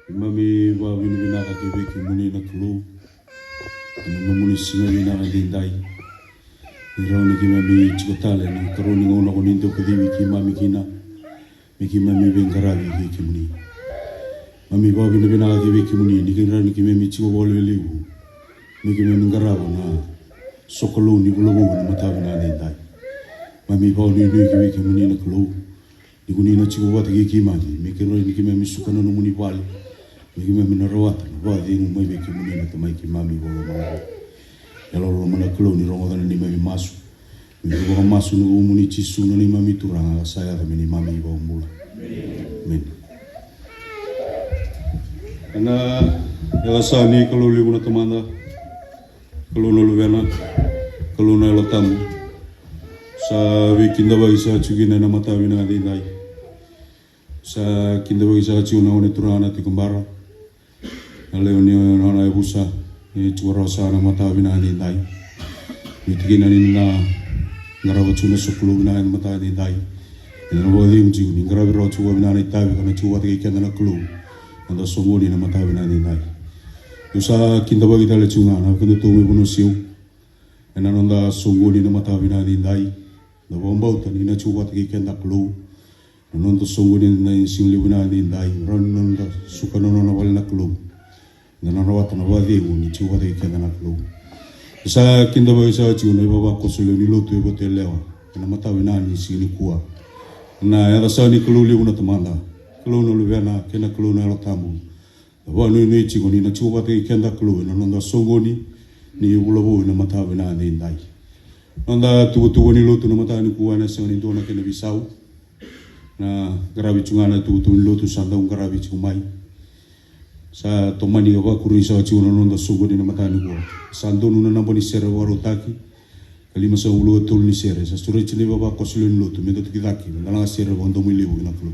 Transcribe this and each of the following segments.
Mami wa wina ka ke wiki muni na kulu. Ina muni singa wina ka dindai. Irauni ki mami chikotale na karoni ngona ko nindo ko diwi ki mami kina. Miki mami bengarawi ki muni. Mami wa wina ka ke wiki muni ni kirani ki mami chiko wole liu. Miki mami ngarawa na sokolo ni bulogo na matawi na dindai. Mami wa ni ki wiki muni na kulu. Ni kuni na chiko wata ki mani. Miki rani ki mami sukana no muni wale. Miki mami na rawata na wadi ngu mai wiki muni na tamai ki mami wolo mga. Yaloro mana klo ni rongo dana ni mami masu. Miki waka masu na umuni chisu na ni mami turanga saya kami ni mami iwa umula. Amen. Ana yala sa ni kalo liu na tamanda. Kalo na luwena. Kalo na yala tamu. Sa wikinda wa isa chugina na matawi na dindai. Sa kinda wa isa chugina one turanga ti kumbara. Leo ni ona e busa ni tuara sana mata bina ni dai mitigina ni na ngarawa chuna sukulu bina ni mata ni dai ina no bodi unji ni ngarawa ro chuwa bina ni tabi kana chuwa te kenda na kulu anda somoni na mata bina ni dai usa kinda bagi tale chunga na kinda to me bono siu ina nonda somoni na mata bina ni dai na bomba ta ni na chuwa te kenda kulu nonda somoni na insin libina ni dai ron nonda sukano na wala na kulu na rawata na wadi ni chuwa de kenda na klo sa kinda ba sa chu na baba ko solo ni lotu e bote lewa na mata wina ni sini kuwa na ya sa ni klo li una tamanda klo no luvena kena klo na tamu ba no ni chi ni na chuwa de kenda klo na nonda songoni ni ulobo na mata wina ni ndai nonda tu ni lotu na mata ni kuwa na sa ni dona kena bisau na garabi chungana tu ni lotu sanda un garabi chumai sa tomani ga kuri sa chiuna nonda sugodi na matani go sando nuna na boni sere waro taki kalima sa ulo tol ni sere sa sture chini baba kosulin lotu medo tikidaki na sere bondo mili u na klo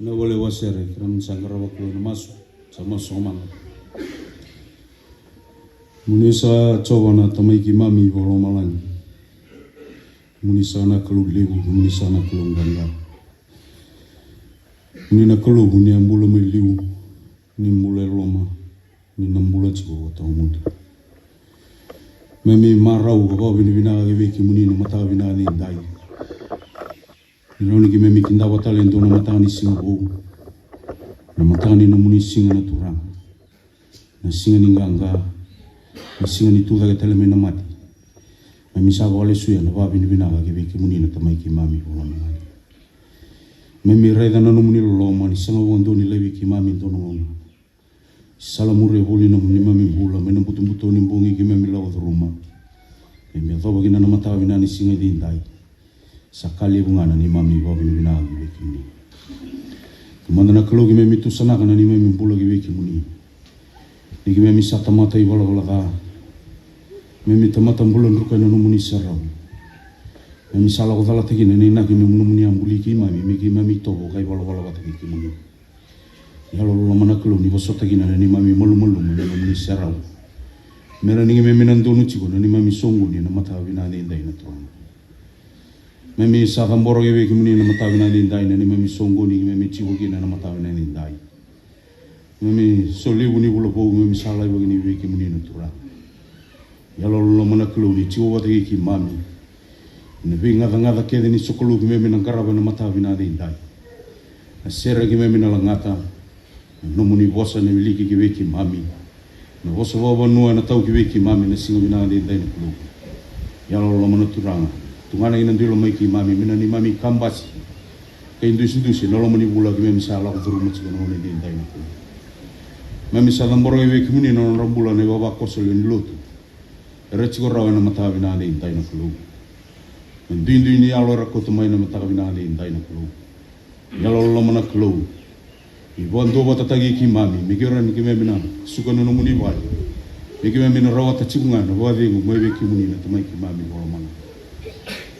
Na wale wasere kram sangara waktu masuk sama soman. Munisa cowana tamai ki mami bolo malan. Munisa na kelu lebu, munisa na kelu ganda. Munina kelu muni ambula meliu, ni mula loma, ni nambula ciko tau muda. Memi marau kau bini bina ki muni na mata bina ni dai. Nirau ki memi kinda talento na mata ni singa bou. Na mata ni na muni singa na turang. Na singa ni ganga. Na singa ni tuha ke teleme na mati. Memi sa wale suya na bini bina ki muni na tamai ki mami bola mani. Memi raida na muni loma ni sanga wando ni lewi ki mami tono ngona. Salamure holi na muni mami bula mena butu ni bongi ki memi lawa rumah. Memi atau bagina na mata bina ni singa di indai. Sakali bungana ni mami bawa bini bina ki muni. Kemana na kalau kime mitu sana kana ni mami bula ki muni. Ni kime misa tamata i wala ka. Memi tamata bulan ruka na muni sarau. Memi sala ko tala teki ni na kime muni ambuli ki mami to kai wala ka ki muni. Ya lo mana kalau ni bosota ki na ni mami malu muni sarau. Mera ni kime menantu nu chiko na ni mami songu ni na mata bina ni ndai na tuang. Memi sa kamboro ki muni na mata bina ni ndai na ni mami songu ni memi chiko ki na mata bina ni ndai. Memi soli buni bula po memi sala i bagini ki muni na tura. Ya lo mana kalau ni chiko wata ki mami. Na vi ngata kede ni sokolu ki memi na karaba na mata bina ni ndai. Na sera ki memi na langata. No muni bosa ni miliki ki mami. Na bosa wawa nua na tau ki mami na singa bina ni ndai na kulu. Ya lo mana turanga. Tungana ina ndilo mai ki mami mina ni mami kambasi. Ka indusi no lo mani bula ki memi sala ko turu mutsi no ni ndai na kulu. Memi sa lamboro ki muni no rambula ne baba kosol ni lotu. Rechi ko rawa na mata bina ni ndai na kulu. Ndindu ni alo rakoto mai na mata bina ni ndai na kulu. Ya lo mana kulu. Ibuan doba tatagi ki mami mikira ni ki memi na suka no muni wai. Miki memi na rawa tachikunga na wadi ngu mwe ki muni na tamai ki mami bolo mana.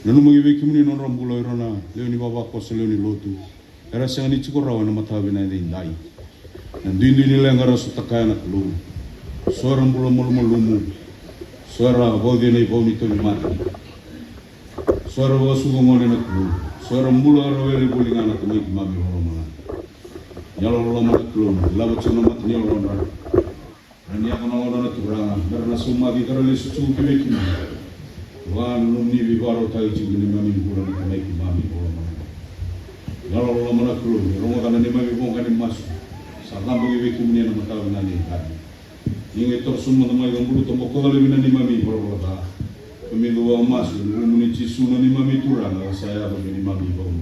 Nanu magi ki muni no rambula irona leoni baba kosol leoni lotu. Era sanga ni chiko rawa na mata bina ni ndai. Ndindu ni lengara sutakaya na kulu. Suara mbula lumu. Suara bodi na iboni to ni mati. Suara wasu ngone na kulu. Suara mbula raweli bolinga na tamai ki mami bolo mana. Nyalo lo mat kulu. Lawa chuna mat ni lo na. Rani ako na turanga. Darna suma di karali susu ki ki mami. Wan lumni bibaro tai chi ni mami bolo na tamai ki mami bolo mana. Nyalo lo mana kulu. Rongo kana ni mami bong kana masu. Sarang bagi ki muni na mata na ni hadi. Inge tor summa na mai gambulu to moko dale bina ni mami bolo ta. Pemilu wa mas muni chi suna ni mami turanga saya bagi ni mami bolo.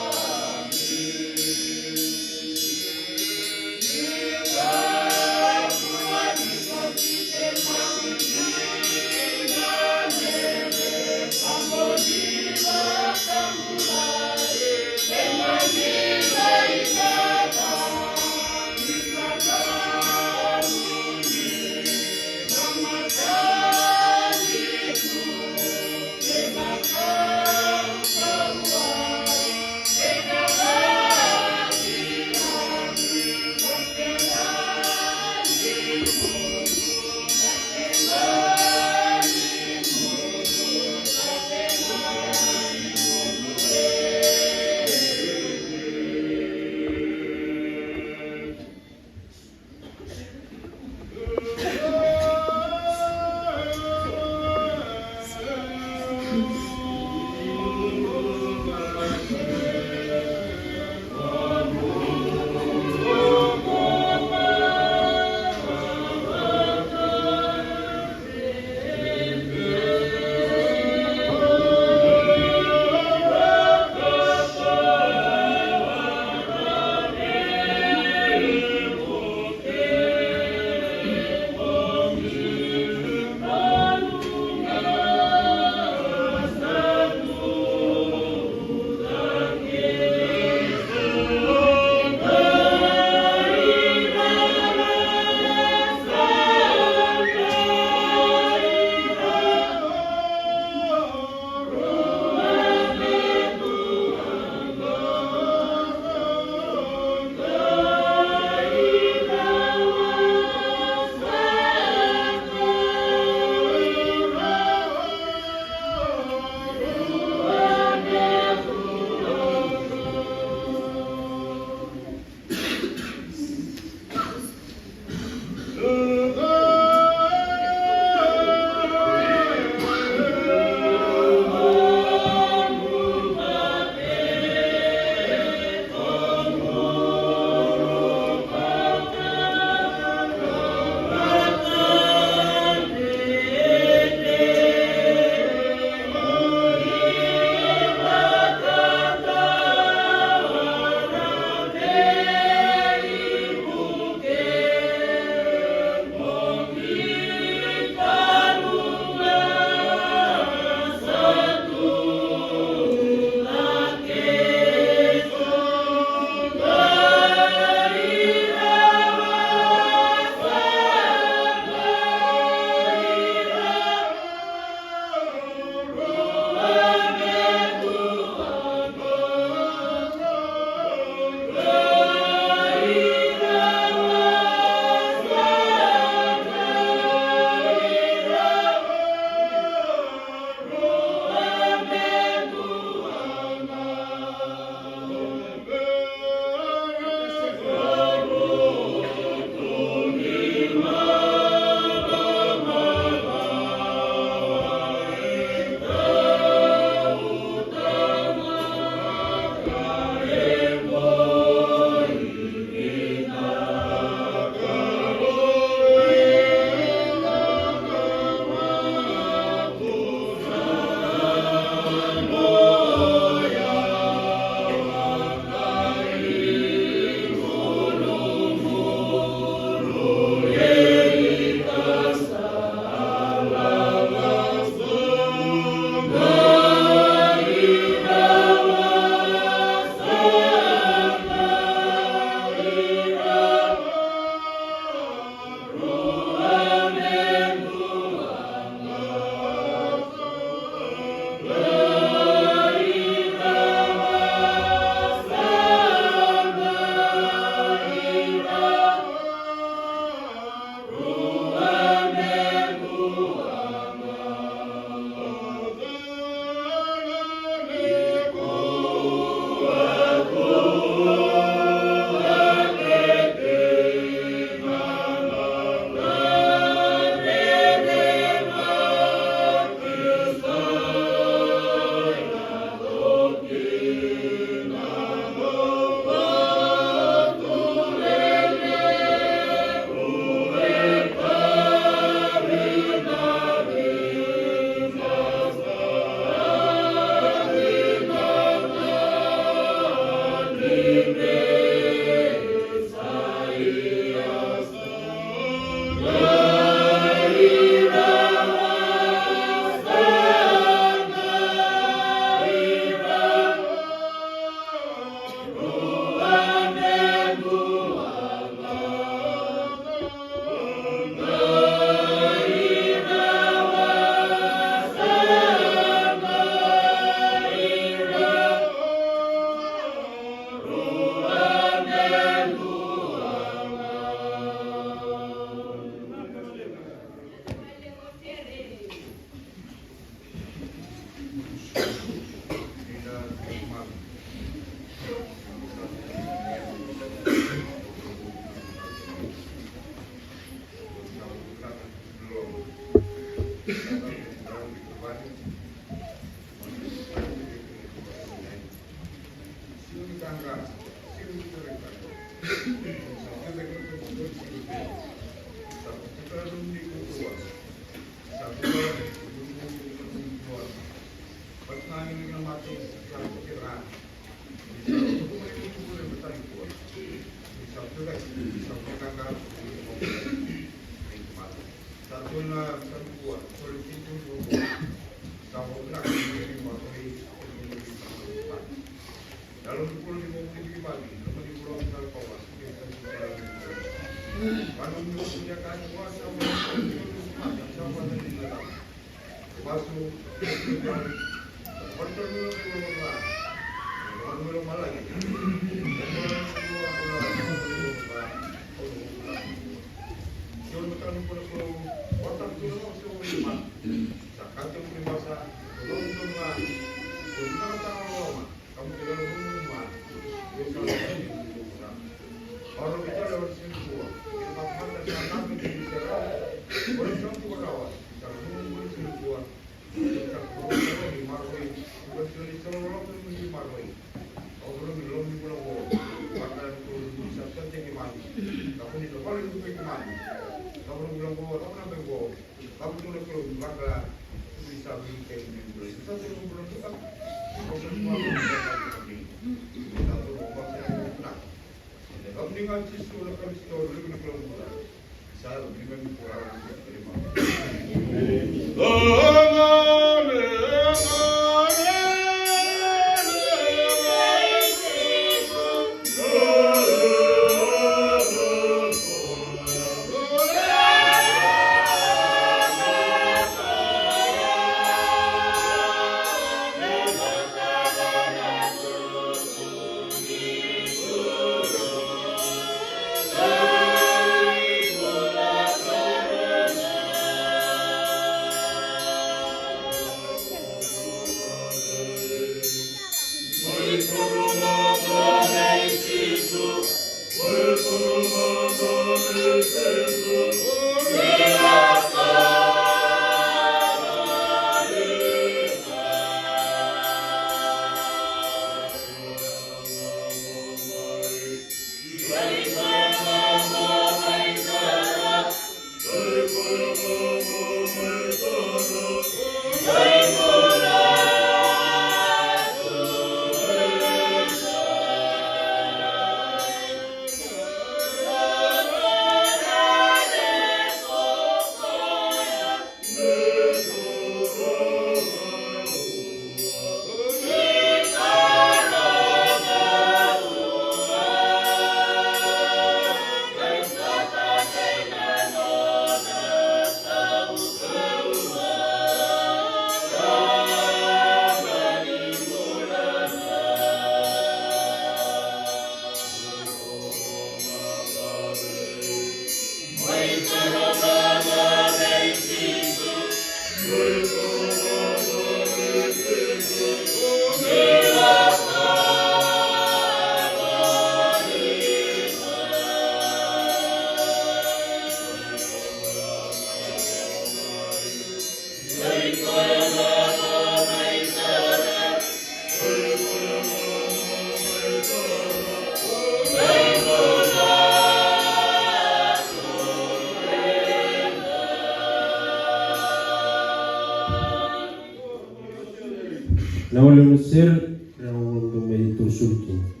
La volevo ser quando mi consulto.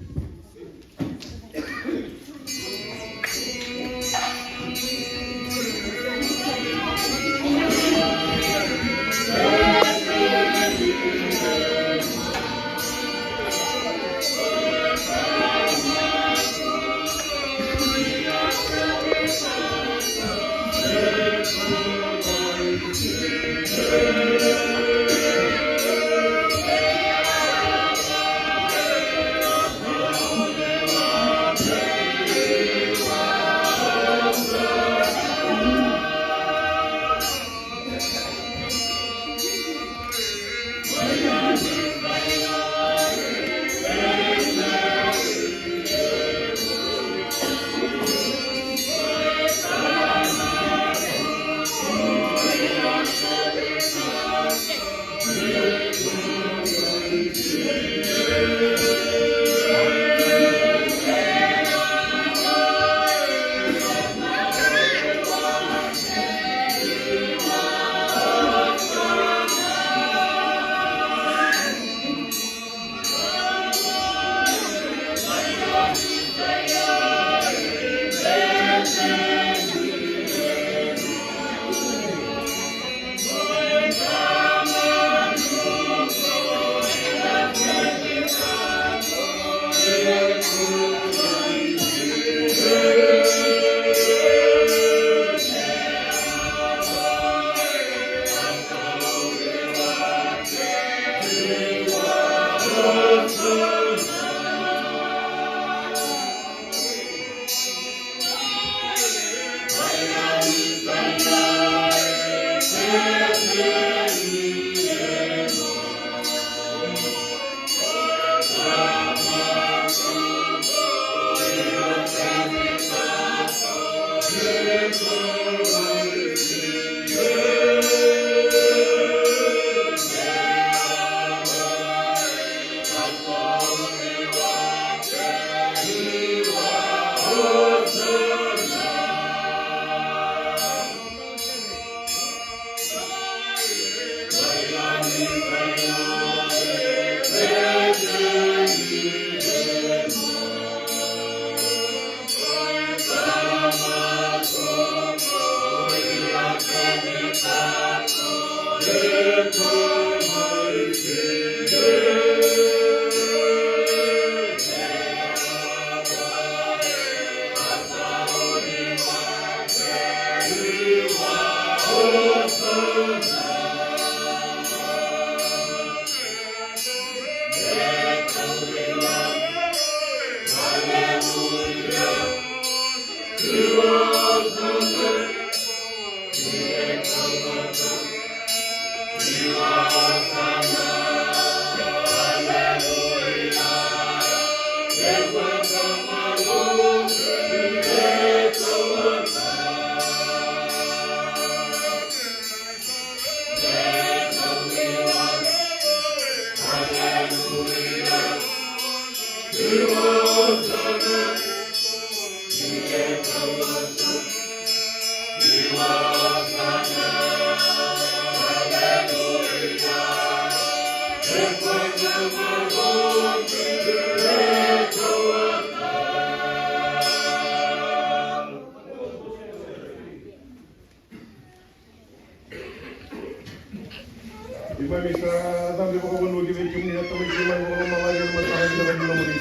Imami sa dami ko kung wagi wagi muni na tamay siman ko mga mga naman sa akin na mga mga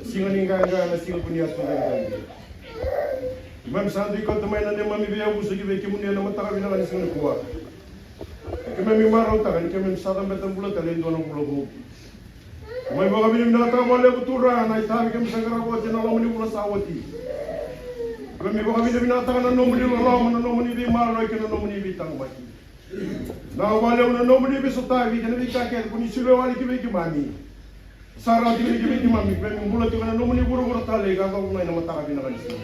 singa ni nga na singa punya sa kanya. Imam sandi ko tamay na mami biya ko sa wagi muni na mataka binang singa kuwa. Imam maraw takan kami sa dami betang bulat alin doon ang bulo. Imam mga binim na ta wala butura na itabi kami sa garawa jena lamun ni bulas awati. Imam mga binim na ta na nomuni lamun na nomuni bi maraw ka na nomuni bi tang mati. Na wale una nomuni besotavi kana bikaket kuni silo wali kibe kimami sara tibe kibe kimami be mbula tu kana nomuni buru buru tale ga ko na mata ka binakan sino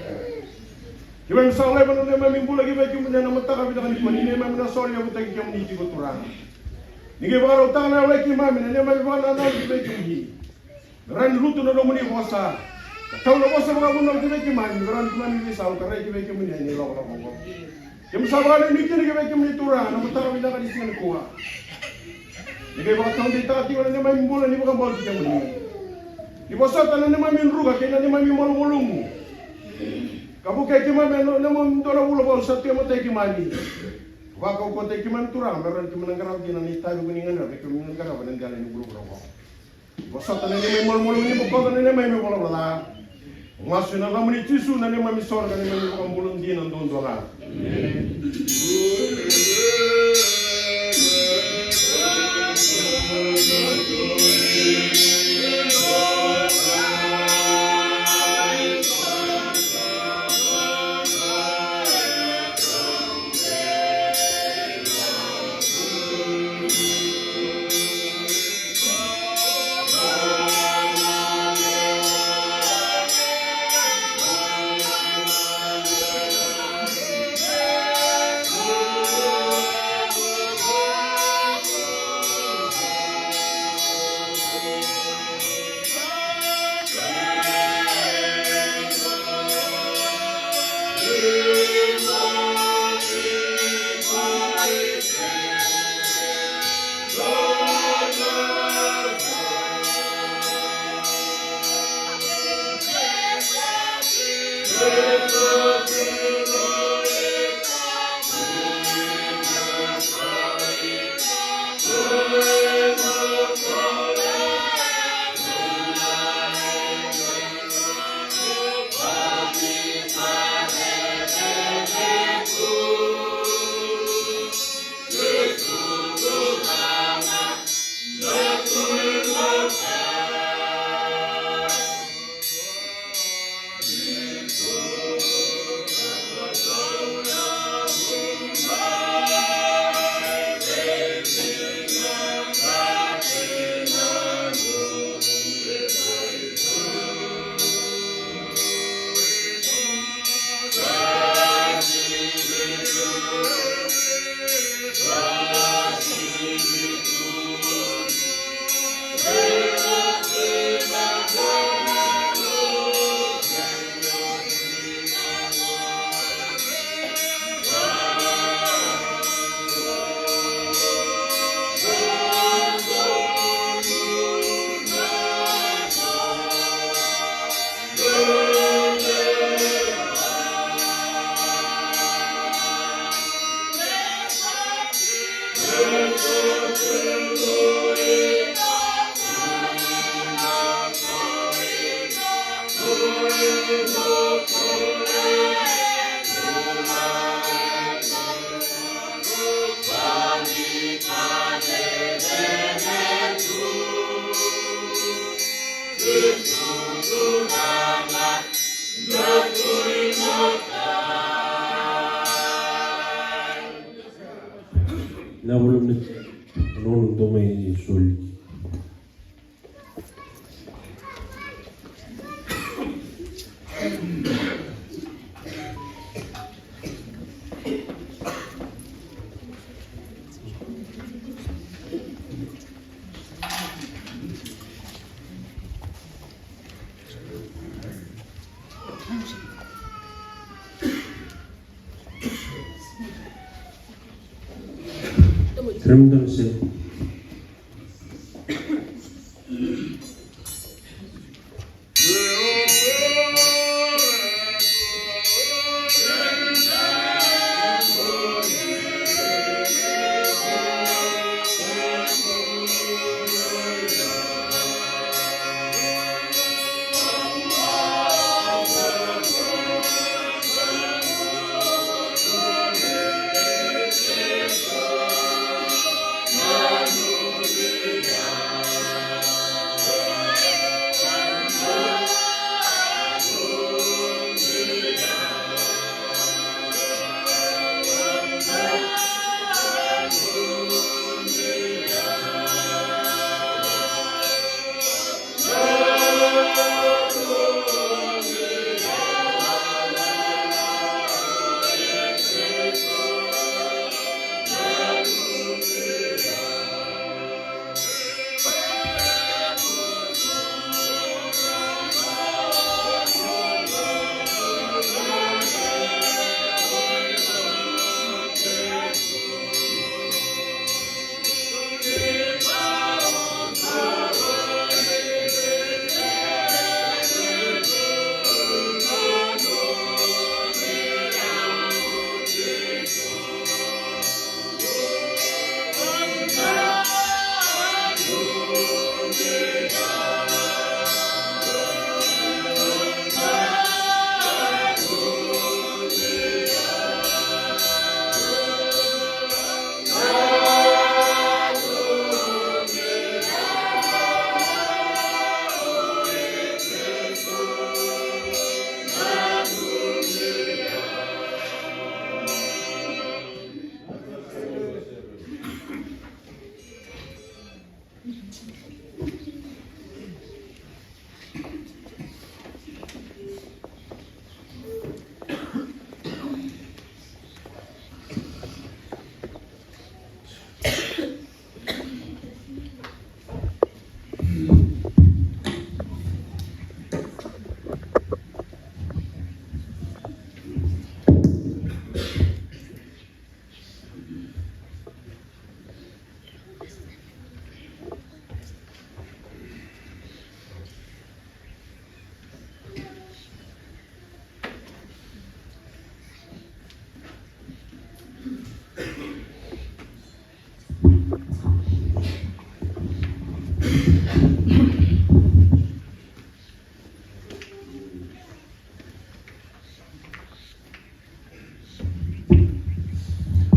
kibe misale banu ne mami mbula kibe kimune na mata ka binakan kimani ne mami na sori abu tagi kimani ti ko turang ni ke baro tala wale kimami ne mami bana na kibe kimani ran lutu na nomuni hosa taw na hosa mga bunal kibe kimami ran kimani bisau kare kibe kimani ni lo lo Yung sabahan ni Nicky nagawin yung minitura na mataramin na kanis nga nakuha. Nagawin baka taong dito at iwan na naman yung bulan, di ba kang siya muli. Di ba sa tanan naman yung ruga, kaya na naman yung malumulong mo. Kabukay kimami, naman doon ang ulo ba, sa tiyo matay kimani. Baka ko tay kimani tura, meron kimani ng garaw, ginanitabi ko nga na, may kimani ng garaw, nanggalan yung bulo ko. Di ba sa tanan naman yung malumulong niya, baka na naman yung malumulong. Masih na kami ni Tisu na ni mami sor kan ni mami bukan bulun din ang don dola. Na belum nih, non untuk main sul. Terima kasih.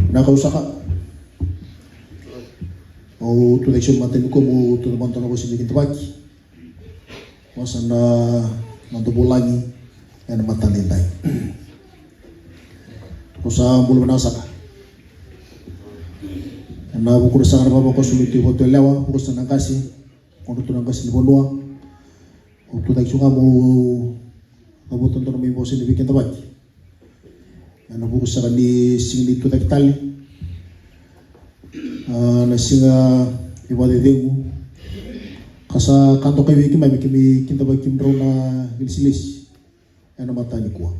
Nakausaka mau tuleksyon matin ko mo tulamantan ako sa bikin tabaki masa na mantubulangi yan matalintay ko sa bulu nasaka na bukur sa arba ko sumiti ko telewa ko sa nangkasi ko to nangkasi ni bonwa ko tuleksyon mo abuton to may bosin bikin tabaki na bukur sa ni singli to tali na singa iwade dengu kasa kanto kay wiki may kimi kinta ba kimro na gilsilis ana matani ko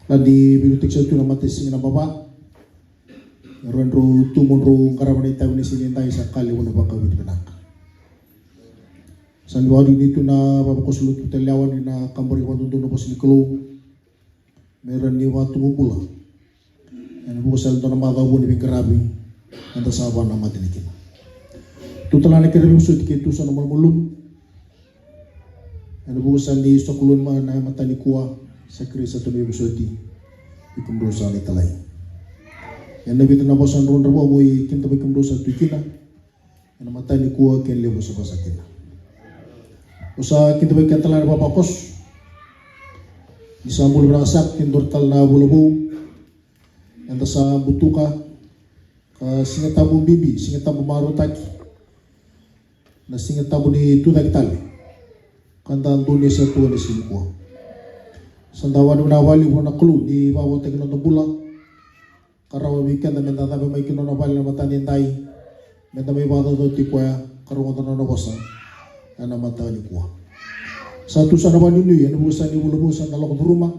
ladi bilutik sa tu na matis singa na baba ro tumonro karamani tayo ni sinintay sa kali wala ba kawit banak sa liwadi dito na babakosulut telawan ni na kambori ko tuntuno ko siniklo meron ni watu mubula ana bukasal to na magawo ni bingkarabi anda sahabat nama kita. Tutala na kira musud kitu sa namal mulum. Ano bukasan di sokulun na matani kuwa sa krisa to ni musudi. Ikumrosa ni talay. Yang nabi tena bosan ron rabo boy kinta be kumdo sa tukina. Yang mata ni kuwa ken lebo sa basakina. Usa kinta be kentala na papakos. Isambul berasak kintor tal na bulubu. Yang sa butuka ka singa tabu bibi, singa tabu maru taki. Na singa tabu ni tudak tali. Kanta Antoni sa tuwa ni Silkwa. Sandawa na wali mo na kulu di bawa tekno na bula. Karawa weekend na menta tabi may kino na wali na matani ndai. Menta may bata to ti kwa karawa na na bosa. Ana matani kwa. Satu sana wali ni yan busa ni bulubusan na lakot rumah.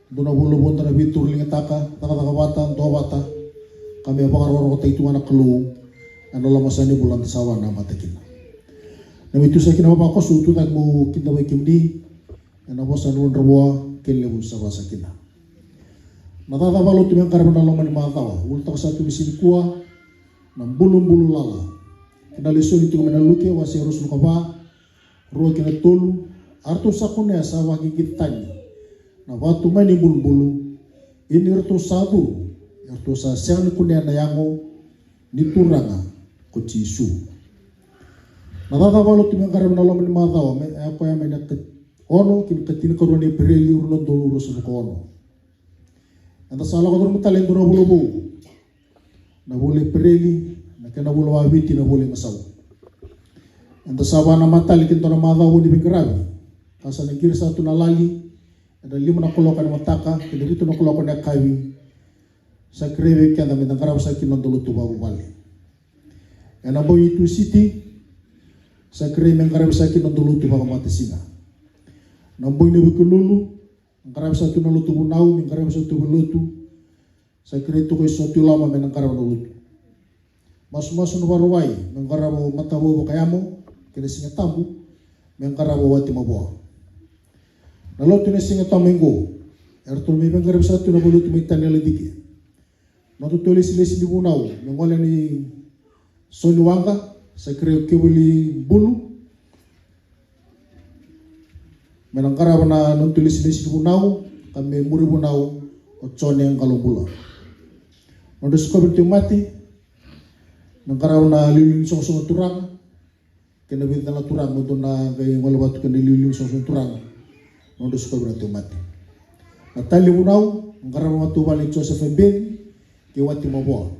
Duna bulubon na bitur linga taka bata do bata. Kami apa karawa ko itu anak kelu. Ano lamasani bulan sawa na matakin. Nami tu sakina apa kos tu tak mo kita may kimdi. Ana bosa nuon rawa kelle busa sakina. Matata balot yang karena nalaman matawa. Ulta satu misin kuah nam bulun lala. Kena leso itu menaluke wasi harus nukaba. Ruo kena tolu. Arto sakune asawa kikitanya. Na watu mani bulun. Ini arto satu. Arto sa siang kunya na yango nituranga kucisu. Matata balot yang karena nalaman matawa. Apa yang menak ono kin katin korone pereli urno dolu urus ono. Anda salah kau termutal yang dua bulu bu, na boleh pereli, na kena bulu wabiti na boleh ngasau. Anda sawana mata likin tona mata bu di bingkarabi, kasa negir satu na lali, ada 5 na kolokan mataka, kena itu na kolokan na kawi, sa kreve kaya na mitangkarab sa kinon dulu tu babu bali. Ena bo itu city, sa kreve mengkarab sa kinon dulu tu babu mati singa. Namboy ni bukululu. Karab satu na lutu bunau, karab satu belutu. Saya kira itu koi satu lama menangkarab na lutu. Mas-mas no baruai, mengarab mata bo kayamo, kena singa tabu, mengarab wati mabuah. Na lutu na singa tamengo, erto mi mengarab satu na belutu mitanya lediki. Na tu tulis di bunau, mengoleh ni soluanga, saya kira kebuli bulu. Menangkara na nuntulis di bunau, kami muri bunau, ocone yang kalau bula. Nonton sekolah itu mati, nangkara na lilin song turang, kena bintang turang, nonton na kaya walau batu kena lilin song turang, nonton sekolah itu mati. Natali bunau, nangkara matu balik Joseph Ben, kewati mabuah.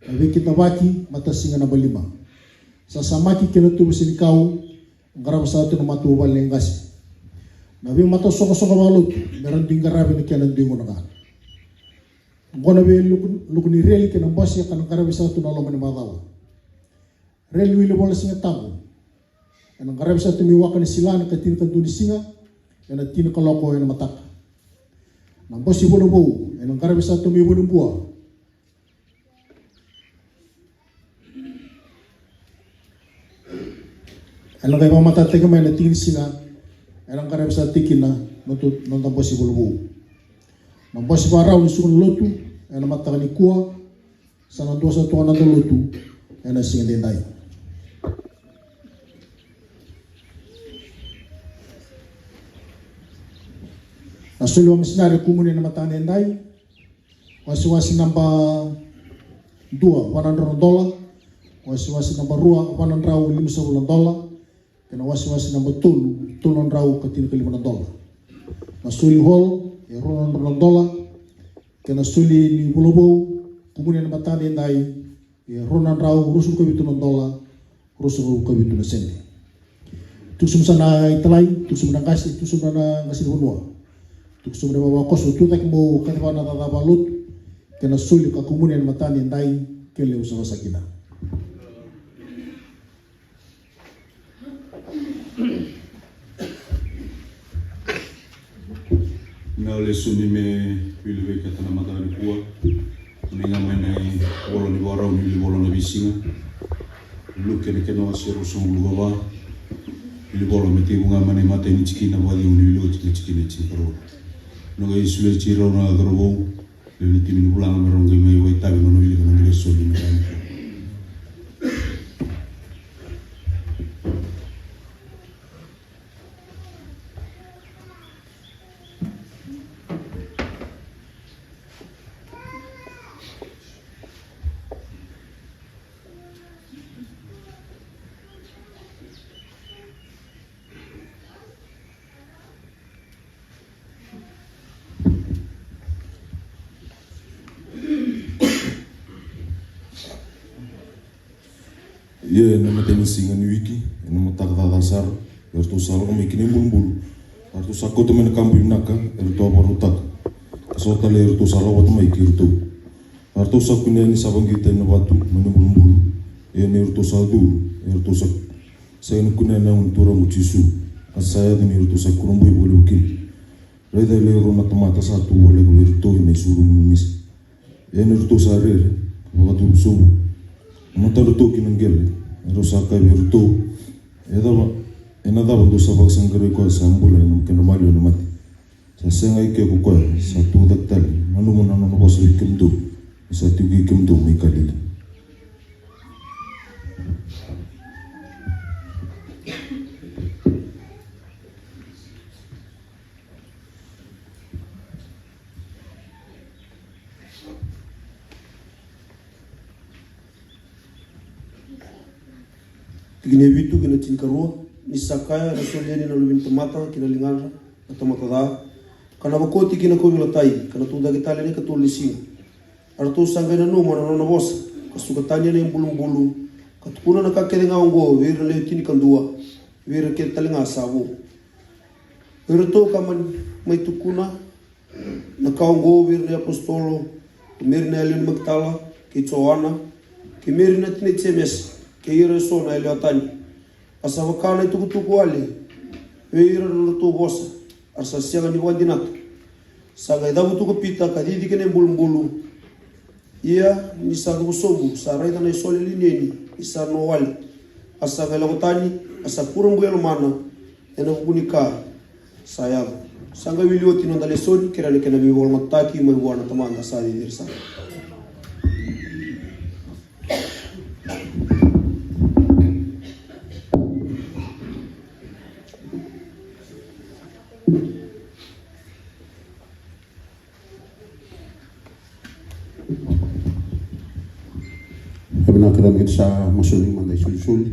Nabi kita baki mata singa na balima. Sasamaki kena tu mesin kau, nangkara satu na matu balik ngasih. Nabi mata soko balut, meron bingkarabi ni kaya nandingo na nga. Ngo nabi lukuni reli kaya nambasya ka ng karabi sa ito na alaman ni matawa. Reli wili bola singa tamo. Ang karabi sa ito miwakan ni sila na katin kanto ni singa, yan at tinakaloko yan na matak. Nambasya bola bo, ang karabi sa ito miwa ng buwa. Alang kayo pamatatay kamay na tingin singa, Elang karena bisa tikin na nonton bosi bulu. Nang bosi parau ni sukun lotu, elang mata ni kuah, sana 2 tuan nonton lotu, elang singa dendai. Nasuli wa misinari kumuni na mata dendai, wasi namba 2, $100, wasi namba 2, $150. Kena wasi namba tulon rau katin $5. Nasuli hol, $100. Kena suli ni bulobo, kemudian mata dendai, $100 rusul $2, rusul $2 sende. Tuksum sana italai, tuksum na kasih, tuksum na ngasih bunua. Tuksum na bawa kos, tutak mo katawa na tatabalut, kena suli ka kemudian mata dendai, kele usaha sakina. Na ole suni me pilih kata nama tadi kuah, ninga menai bola ni barau ni bola na bisinga, lu kene wasi rusung lu baba, pilih bola meti bunga menai mata ini cikina bagi uni lu cikina cikaro, naga isu ciro na garobo, ini timin pulang merong gimai wai tabi nono pilih kana nile suni menai. Ia nama tenisi ngani wiki, nama takadasar, ertu salah kami kini bulu-bulu. Ertu sako tu mana kambu inaka, ertu apa rutak. Kasota le ertu salah wat mai kirtu. Ertu sako ni ani sabang kita na watu mana bulu-bulu. Ia ni ertu saldu, ertu sak. Saya nak kuna na untura mucisu. Asaya ni ertu sak kurang boleh bukin. Reda le rona tomata satu boleh ertu ini suruh mimis. Ia ni ertu sarir, waktu subuh. Mata ruto kinanggel, rosaka virto. Ena dava do sabak sangare ko sambula no kenamalo no mati. Sa senga ike ko ko sa tu daktal, nanu mo nanu no bosa ikemdo. Sa tugi ikemdo mai kalila. Kine vitu kina tinkarua ni sakaya na soliani na lumin tomata kina lingara na tomata da kana bakoti kina ko vilatai kana tu da kitale ni katul lisinga artu sangana no mana na bosa kasukatanya na bulung-bulung katukuna na kakere nga ongo vira le tini kandua vira ke talinga sabu vira to kaman mai tukuna na kaongo vira le apostolo mirna elin maktala ki choana ki mirna tini chemes ke ira so na ele atani asa wakana tukutuku ale ira ruto bosa asa sianga ni wandinat saga idabu tuku pita kadidi kene bulum-bulum ia ni sagu sobu sarai na isole lineni isa no wali asa vela utani asa kurang buelo mana ena bunika saya sanga wilioti no dale soni kira ne kena biwol mataki mai buana tamanda sa dirsa. Habina kiramit sa masuli manda isul-sul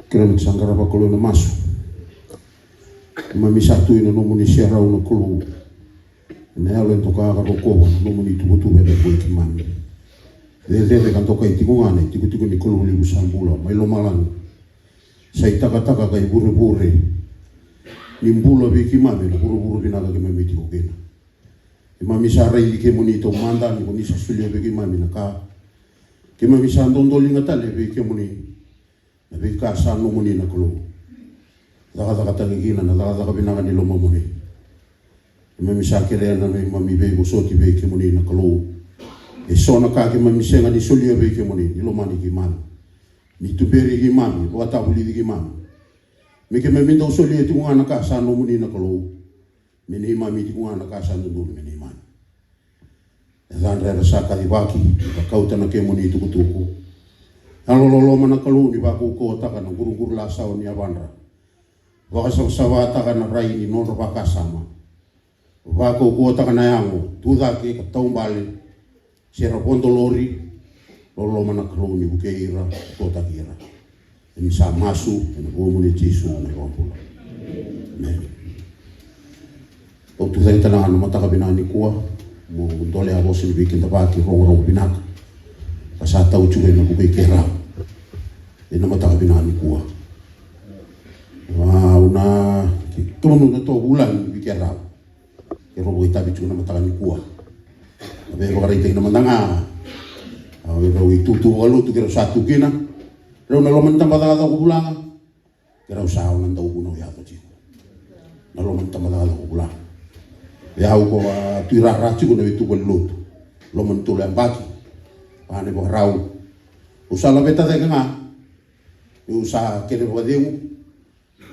kiramit sa ngarapa kulo na maso mami satu ina no muni siara uno kulo na yalo ento kaka roko no muni tukutu beda boi kimami de kan toka itikungane tiku ni kulo libu sambula mai lo malang sa itaka-taka kai bure-bure nimbula bi kimami buru-buru binaga kimami tiku kena mami sara ili ke muni to manda ni muni sa sulia be kimami na ka kima bisa ndondoli ngatale be ke muni na be ka sa no muni na kulo daga tangina na daga binanga ni lo muni kima bisa kere na me mami be gosoti be ke muni na kulo e sona ka ke mami senga ni sulia be ke muni ni lo mani ki man ni tuberi ki mami wata buli ki mami me ke me mindo sulia ti ngana ka sa no muni na kulo me ni mami ti ngana ka sa no muni me ni mami Zandra rasaka di baki kauta na ke muni tukutuku alololo mana kalu ni baku kota kana guru-guru lasau ni abandra baka sawata kana rai ni nono baka sama baku kota kana yango tuda ke kataumbali sira pondolori lolo mana kalu ni bukeira kota kira ini sa masu ni muni Yesu na rompula amen o tu dai tana mata kabinani kuwa mo dole a voce bikin tabaki rongo binak pasata uchuwe na bukai kera ina mata binani kuwa una kemu no to bulan bikera kero boi tabi chuna mata ni kuwa abe ko rai na mandanga awe ro itu tu walu tu kero satu kina ro na lo manta mata da bulan kero sa una ndo uno ya to chi na lo manta mata da bulan ya uko tira raci ko itu belut lo mentul yang baki pane bo rau usala beta de nga usa kere bo deu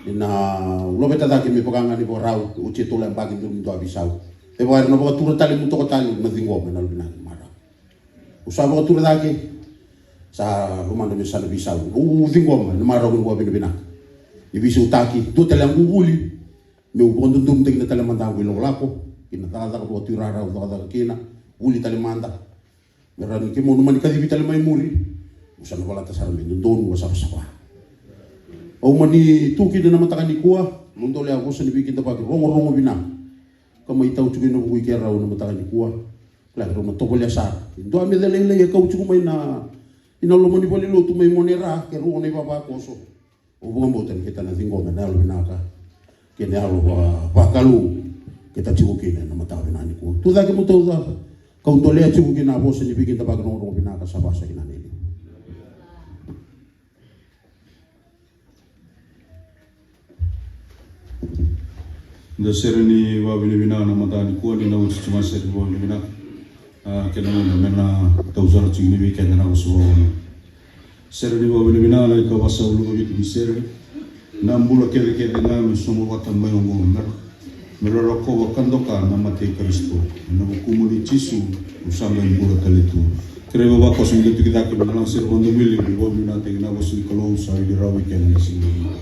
ina lo beta da ke mi paganga ni bo rau uci tu yang baki dum do abisau e bo no bo tur tali muto ko tali na dingo menal binan mara usa bo tur da ke sa rumando mi sala bisau dingo na mara ko bo binan ibisu taki tu tali ngubuli me ubondo dum tek na tali mandang wilo lapo kina tala ko tirara o tala kina uli tale manda merani ke monu mani kadi vitale mai muri usana wala tasara me ndonu wasa sawa o mani tuki de namata ni kuwa mundo le agoso ni bikin tapaki rongo bina kama itau tuki no bui kera o namata ni kuwa la ro no tobole sa ndo ame de le ka uchu mai na Inalo ni poli lutu mai monera ke ruo ni papa koso. O bunga moten kita na zingo na nalo binaka. Ke nalo wa kalu kita chibukina na matawi na niku. Tu dake muto da. Kau tolea chibukina bose ni bikin tabak no binaka sabasa kinani. Da sereni wa bilimina na matani kuani na uchi cuma seri wa bilimina kena na mena tauzara chingni bi kena na usuwa sereni wa bilimina na ka wasa ulu bi tu sereni na mbula kele na mesomo wata mayo ngomber mera roko wa kandoka na mate Kristo na kumuli chisu usanga mbula kale tu kreva wa kosin gitu kita ke na ser bondo mili wa bilimina te na wasu kalau sa di rawi kena sini.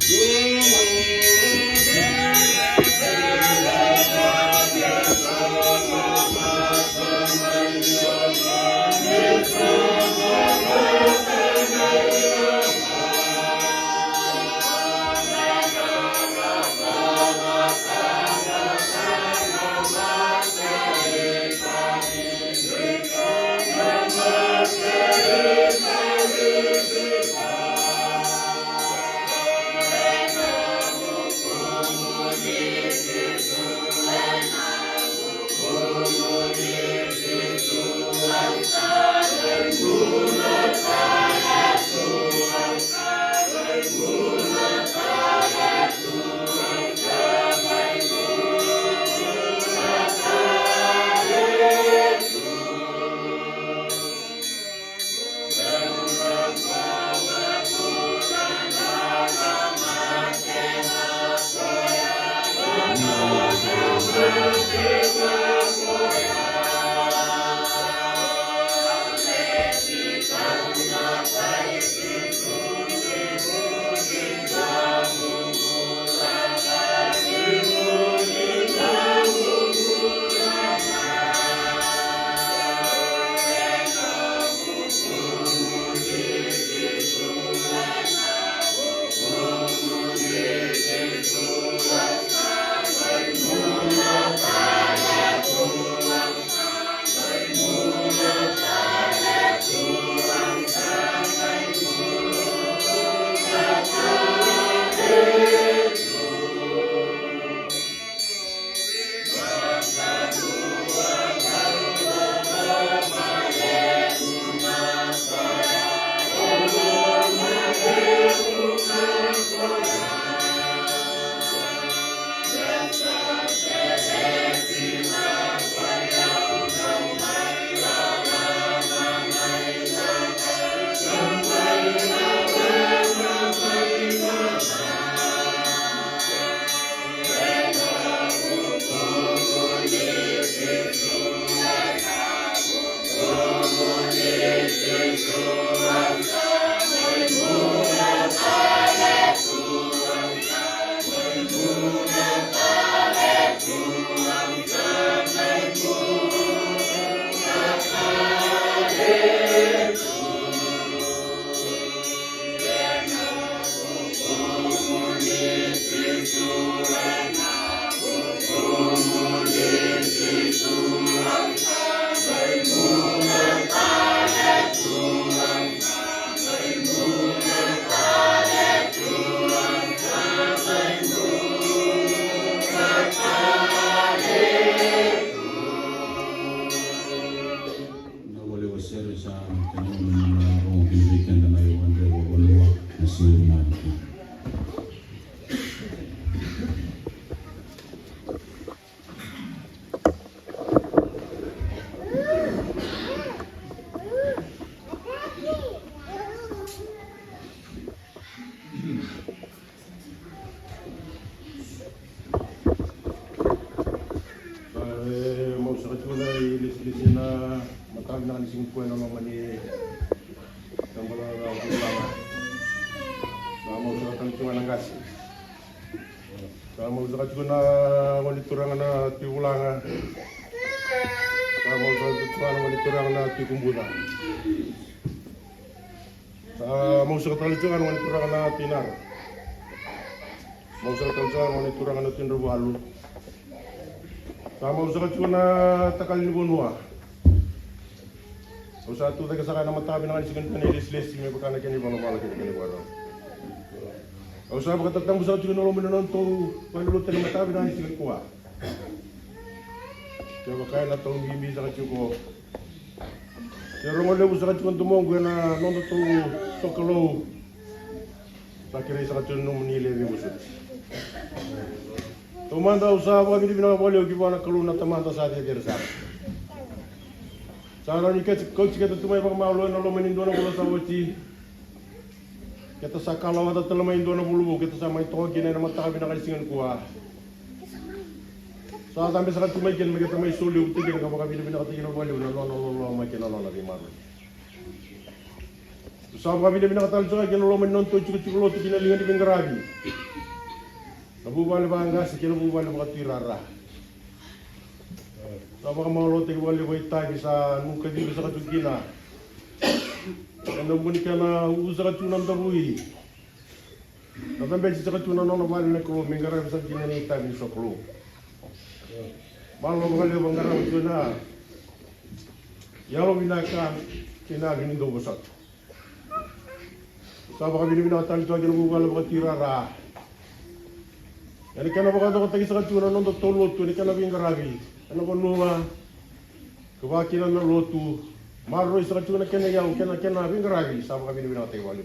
Mau zakat guna wanita orang na ti ulanga. Mau zakat guna wanita orang na ti kumbuna. Mau zakat guna wanita orang na tinar. Mau zakat guna wanita orang na tinru alu. Mau zakat guna takal ni bunua. Usa tu daga saka na matabi na kanisigan kanilis-lis me bakana kani bala kani wala. Usa baka tatambu sa tuno mo non to panulut na matabi na kanisigan kuwa. Kaya baka na to gimbi sa kachuko. Kaya ngole usa kachukon tumongo na non to sokolo. Sakira sa kachun no munile vi usa. Tumanda usa baka bini bina boleh gibana kaluna tamanda sa dia dersa. Sana ni coach kita tumai bang malu na lo menindo na bola sawati. Kita sakala wada tala mai indo na bulu kita sa mai to gina na mata bina kalisingan kuah. Sa tambe sa tumai ken kita mai suli uti gina ka baka bina katigina bola na lo mai ken na di maru. Sa baka bina katal sa gina lo menon to chuku lo tu gina lingan di pinggarabi. Nabu bali bangga sikilo bu bali makatirara. Sama mau lo tegi wali waita bisa muka di bisa kacukina. Anda muni kana usa kacunan tabui. Tapi besi kacunan nono bali neko menggara bisa kina ni tabi soklo. Malo bakal menggara ucuna. Yalo binaka kina gini do bosat. Sama kami bina tali tu aja lu bali makatirara. Ini kana bakal do tegi kacunan nono tolo tu ni kana binggarabi. Ano konuma kewakilan na lotu maro isa kacuna kena yang kena bingragi sama kami bina tay wali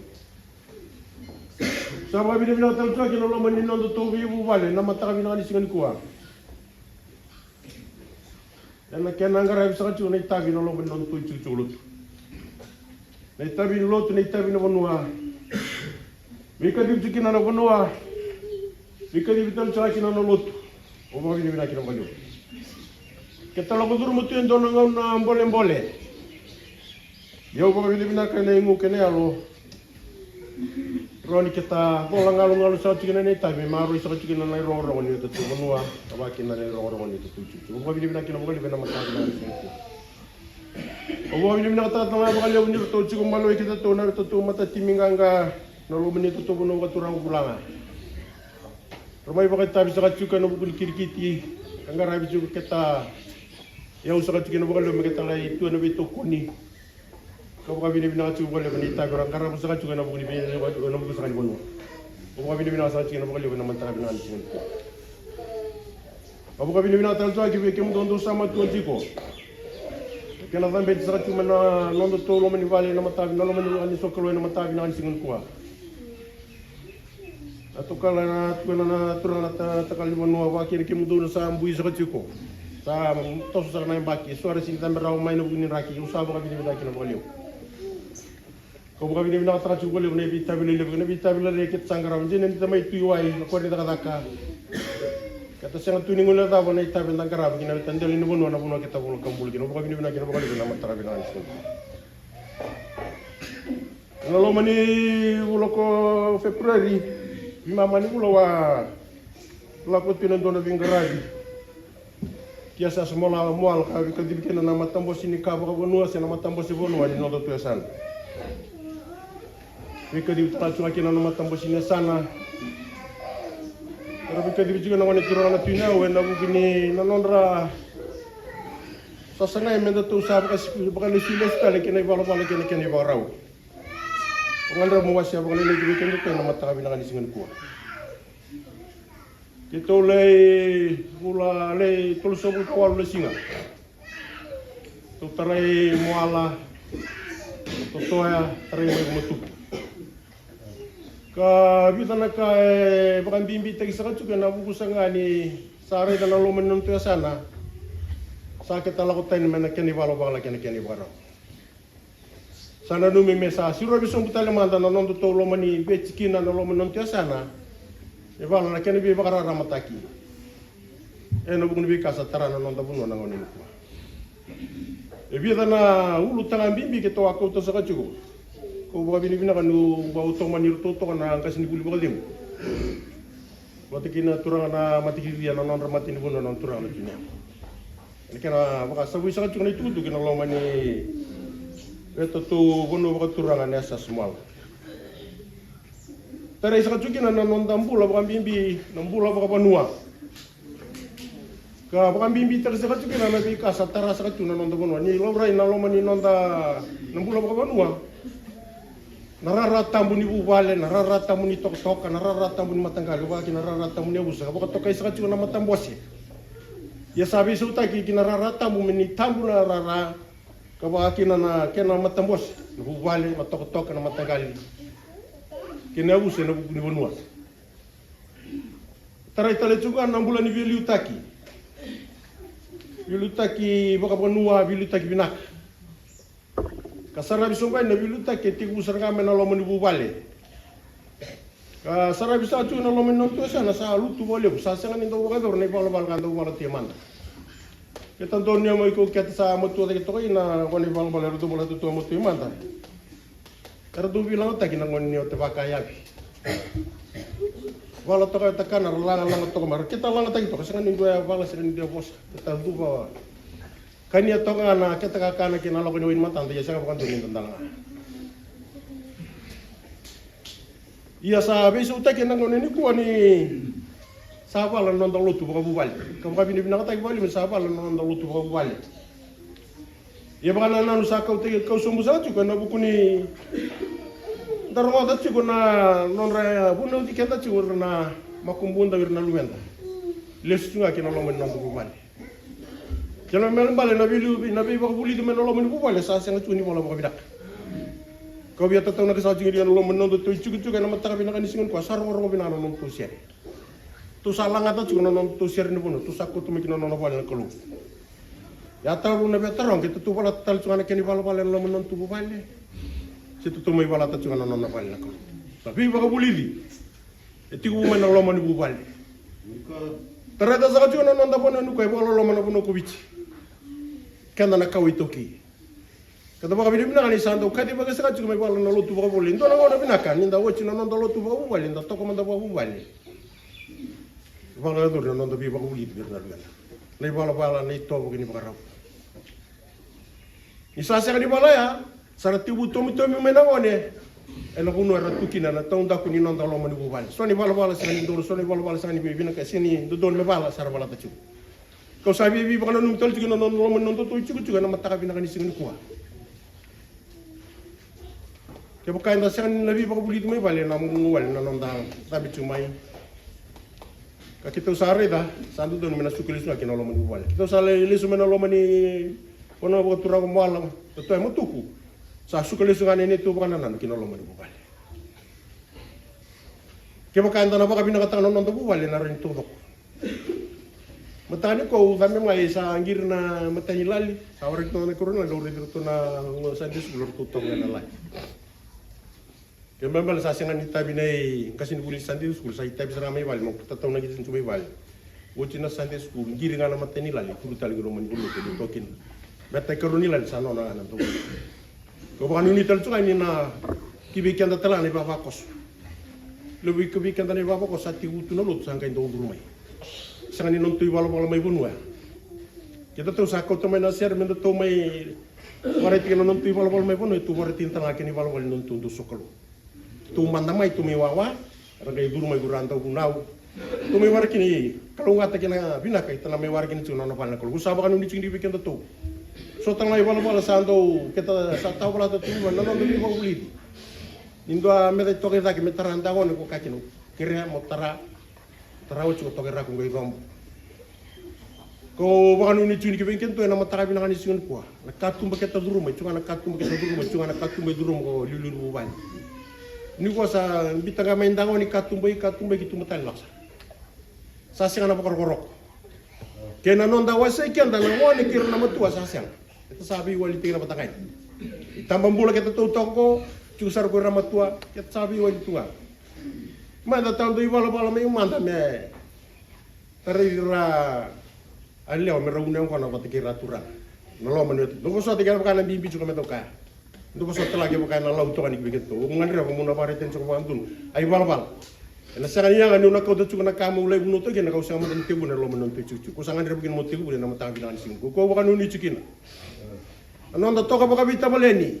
sama kami bina tay tu kena lo maninon to bibu wali na mata kami na singan kuwa dan kena ngara isa kacuna itabi no lo maninon to chuchulut na itabi lotu na itabi na bonua mika di cikina na bonua mika di bital chakina na lotu o kami bina kina balu. Kita lagu dulu mutu yang dono na boleh. Yo baka bili bina kena ingu kene alo. Roni kita bolang ngalu sa cikina ni tabi maru sa cikina na ro ni tu menua tabakin na ro ni tu cucu. Baka bili bina kena baka bina mata na sini. Baka bili bina kata tama baka lew ni tu ciku malu kita tu na tu mata timinganga na lo meni tu bono ka turang bulanga. Romai baka tabi sa cuka no bukul kirikiti. Kangara bisu kita ya usah kacik na bakal mereka talai itu na betul kuni. Kau bukan bina kacik boleh menita orang karena usah kacik na bukan bina na bukan sekali bono. Bukan bina kacik na bakal bina mentara bina kacik. Kau bukan bina talai tu lagi bekem dondo sama tuan jiko. Kena sampai disakacik mana nondo tu lo menivali na mata bina lo menivali sokolo na mata bina kacik kuah. Atau kalau na tuan na turun na takali bono awak kiri kemu dondo sama bui sakacik ko. Sa tos sa na baki so ara sin tamber raw may no bunin raki usa ba kabini bidaki na boliw ko ba kabini na tra chu boliw ne bitabile le ne bitabile le kit sangara unje ne tamay tuwai ko ni daka kata sang tuning ulah ta ba na itabe na garab gina tandel ni bono na bono kita bol kambul gina ba kabini na gina ba kabini na matra bina ni ngalo mani ulo ko Februari bima mani ulo wa lapo tinan dona bingarabi. Kiasa semula mual kau dibikin nama tambos ini kau bawa bonua, saya nama tambos ini bonua di nodo tuasan. Bika dibitara cuakin nama tambos ini sana. Kalau bika dibikin nama ni turun anak tuina, wena begini nanondra. Sasana yang mendat tu sahab kasih bukan disilas kali kena ibarat kena ibarau. Pengandra muasya bukan lagi dibikin itu nama tabi nangan disingan kuah. Kita oleh mula le tolong sebut kawal le singa. Tu tarai muala, tu toya tarai mutu. Ka bita nak bukan bimbi tegi sangat juga na buku sangani sare dan lalu menentu sana. Sakit ala kota ini mana keni balo bala keni baro. Sana numi mesa siro bisong butale manda na nondo tolo mani becikina na lo menentu sana. Ibalah nak kena biar bakar ramataki. Eno bukan biar kasar terana nonton pun orang orang ini. Biar tanah ulu tangan bimbi kita aku tu sekarang cukup. Kau bukan bini kan lu bawa utang manir tu kan angkat sini bulu bakal dia. Waktu kena turang na mati kiri na non mati ni pun non turang lagi ni. Ini kena bakal sabu sekarang cukup itu tu kena lama ni. Itu tu pun bakal turangan asas semua. Tarai sekarang cuci na non tambula bukan bimbi, nambula bukan panua. Ka baka bimbi ter sa katuki na nabi ka sa tara sa katuna nonda bonua ni laurai na loma ni nonda nambula baka bonua. Nararata mo ni bubale, nararata mo ni tok-tok, nararata mo ni matanggal, baka nararata mo ni abusa. Baka tokay sa katuna na matambosi. Ya sabi sa utaki kinararata mo ni tambo na rara. Kabaka kina matambos, na bubale, matok-tok na matanggal. Kina abusa na ni bonua. Taray tala juga nang bulan ni Viliutaki. Vilutaki baka bonua vilutaki binak. Kasara bisongkai na vilutaki tiku sarga mena lomo ni bubale. Kasara bisa tu na lomo nonto sana sa lutu boleh sa sangan indo baka dor nei bal kan do mala tiamanda. Kita tonnya mo iko ket sa motu ta to ina koni bal do bola tu mo tiamanda. Kar do bilang ta kina ngoni o te baka yabi. Wala to ka takana lang to mar kita lang ta to sangan indo ya bala sangan indo bos ta du ba kania to na kita ka kana kina lo ni matan ta ya bukan turin tentang iya sa beso ta kina ngoni ni ko ni sa bala non do lutu ba bubal kam ka bini binaka ta bali sa bala non do lutu ba bubal ya baka na sa ka te ka sumbu sa tu kana buku ni Darmo da chigo na non ra buno di kenda chigo na makumbunda wir na luenda. Lesu nga kina lo men non bu bale. Kena mel bale na bilu na bi bak buli de men lo men bu bale sa senga chuni bola bak bidak. Ko biya tataw na kasa chigo lo men non do to chigo chigo na mataka bina kan singon ko sar wor bina non to sier. Tu salanga ta chigo non to sier ni buno tu sakko tu mekina non bale na kolu. Ya taru na be tarong ke tu bola tal chigo na keni bale bale lo men non tu bu bale. Situ tu mai wala tatu ngana nona bali nakau. Tapi baka bulili. Eti ku mana lo mani bubali. Terada zaka tu nona nda bona nukai baka lo mana bono kubici. Kanda na kau itoki. Kata baka bini bina kani sando kati baka zaka tu mai bala na lo tu baka buli. Ndo na ngona bina kan ninda wochi na nonda lo tu baka bubali nda toko manda baka bubali. Baka dur na nonda bi baka buli birna birna. Nei bala nei to begini baka rau. Isa sa di bala ya. Sara tibu tomi mena ngone ela kuno era tukina na taunda kuni non dalo mani bubal so ni bala sani dolo so ni bala sani bibina ka sini do don me bala sara bala tachu ko sabi bi bana num tol tukina non lo non to chugu na mataka bina kan sini kuwa ke bukai nda sani nabi baka buli me bale na ngwal na non da tabi chumai ka kita usare da sandu don mena sukulis na kina lo mani bubal kita sale lesu mena lo mani ono ko turago mala to to mutuku sa suka lesu ngane ni tu bukan nan kino lo mani bubale. Ke baka anda na baka binakatang non to bubale na rin tudok. Matani ko dami mai sa angir na matani lali sa orik no na corona do rin to na sa disgulor tutong na lai. Ke membal sa singan ni tabi nei kasin buli sandi school sa tabi sa mai bali mo tataw na gisin sumay bali. Wochi na sandi school ngiri nga na matani lali kudu tali go man bulu ke tokin. Beta corona lali sa no na to. Kau bukan unit tercungai ni na kibikan datang ni bapa kos. Lebih kibikan ni bapa kos sati utu nalut sangkai dong rumai. Sangat ni nontu ibalau mai bunua. Kita tu sakau tu mai nasiar menda tu mai warai tinggal nontu ibalau mai bunua tu warai tintang akan ibalau nontu untuk sokolo. Tu mandang mai tu mai wawa, ragai dulu mai gurantau gunau. Tu mai warai kini kalau ngata kena bina kai tanah mai warai kini cuma nona panen kalau usah bahkan unit cing dibikin tu. So tangay bala sando kita sataw bala tu mana non dili ko ulit. Indo me de toke da ke metaranda ko ko kakino. Kira mo tara ucu toke ra ko ngai gom. Ko baka nuni chuni ke benken to na matara bina kan isingon ko. Na katum baketa duru mai cunga na katum baketa duru mai cunga na katum be duru ko lulur buban. Ni ko sa bitanga main dango ni katum be gitu metal laksa. Sa singa na bakor korok. Kena non da wasai kenda na ngone kira na matua sa singa. Kita sabi wali tinggal patakai. Tambang bola kita tu toko, cusar ko ramat tua, kita sabi wali tua. Mana tahu tu ibalah mai manda me. Tarira alio merunang ko na patiki raturan. Nalo menit. Nunggu so tiga bukan bimbi juga metoka. Nunggu so telagi bukan nalo tu kan begitu. Ngandira ko muna pariten so pantun. Ai bal. Na sangan yang anu nak kau tu cuma nak kamu mulai bunuh tu kena kau sangat menentu bunuh lo menentu cucu. Kau sangat dia bikin motif bunuh nama tangan bilangan singgung. Kau bukan uni cikin. Nonda toka buka bita baleni.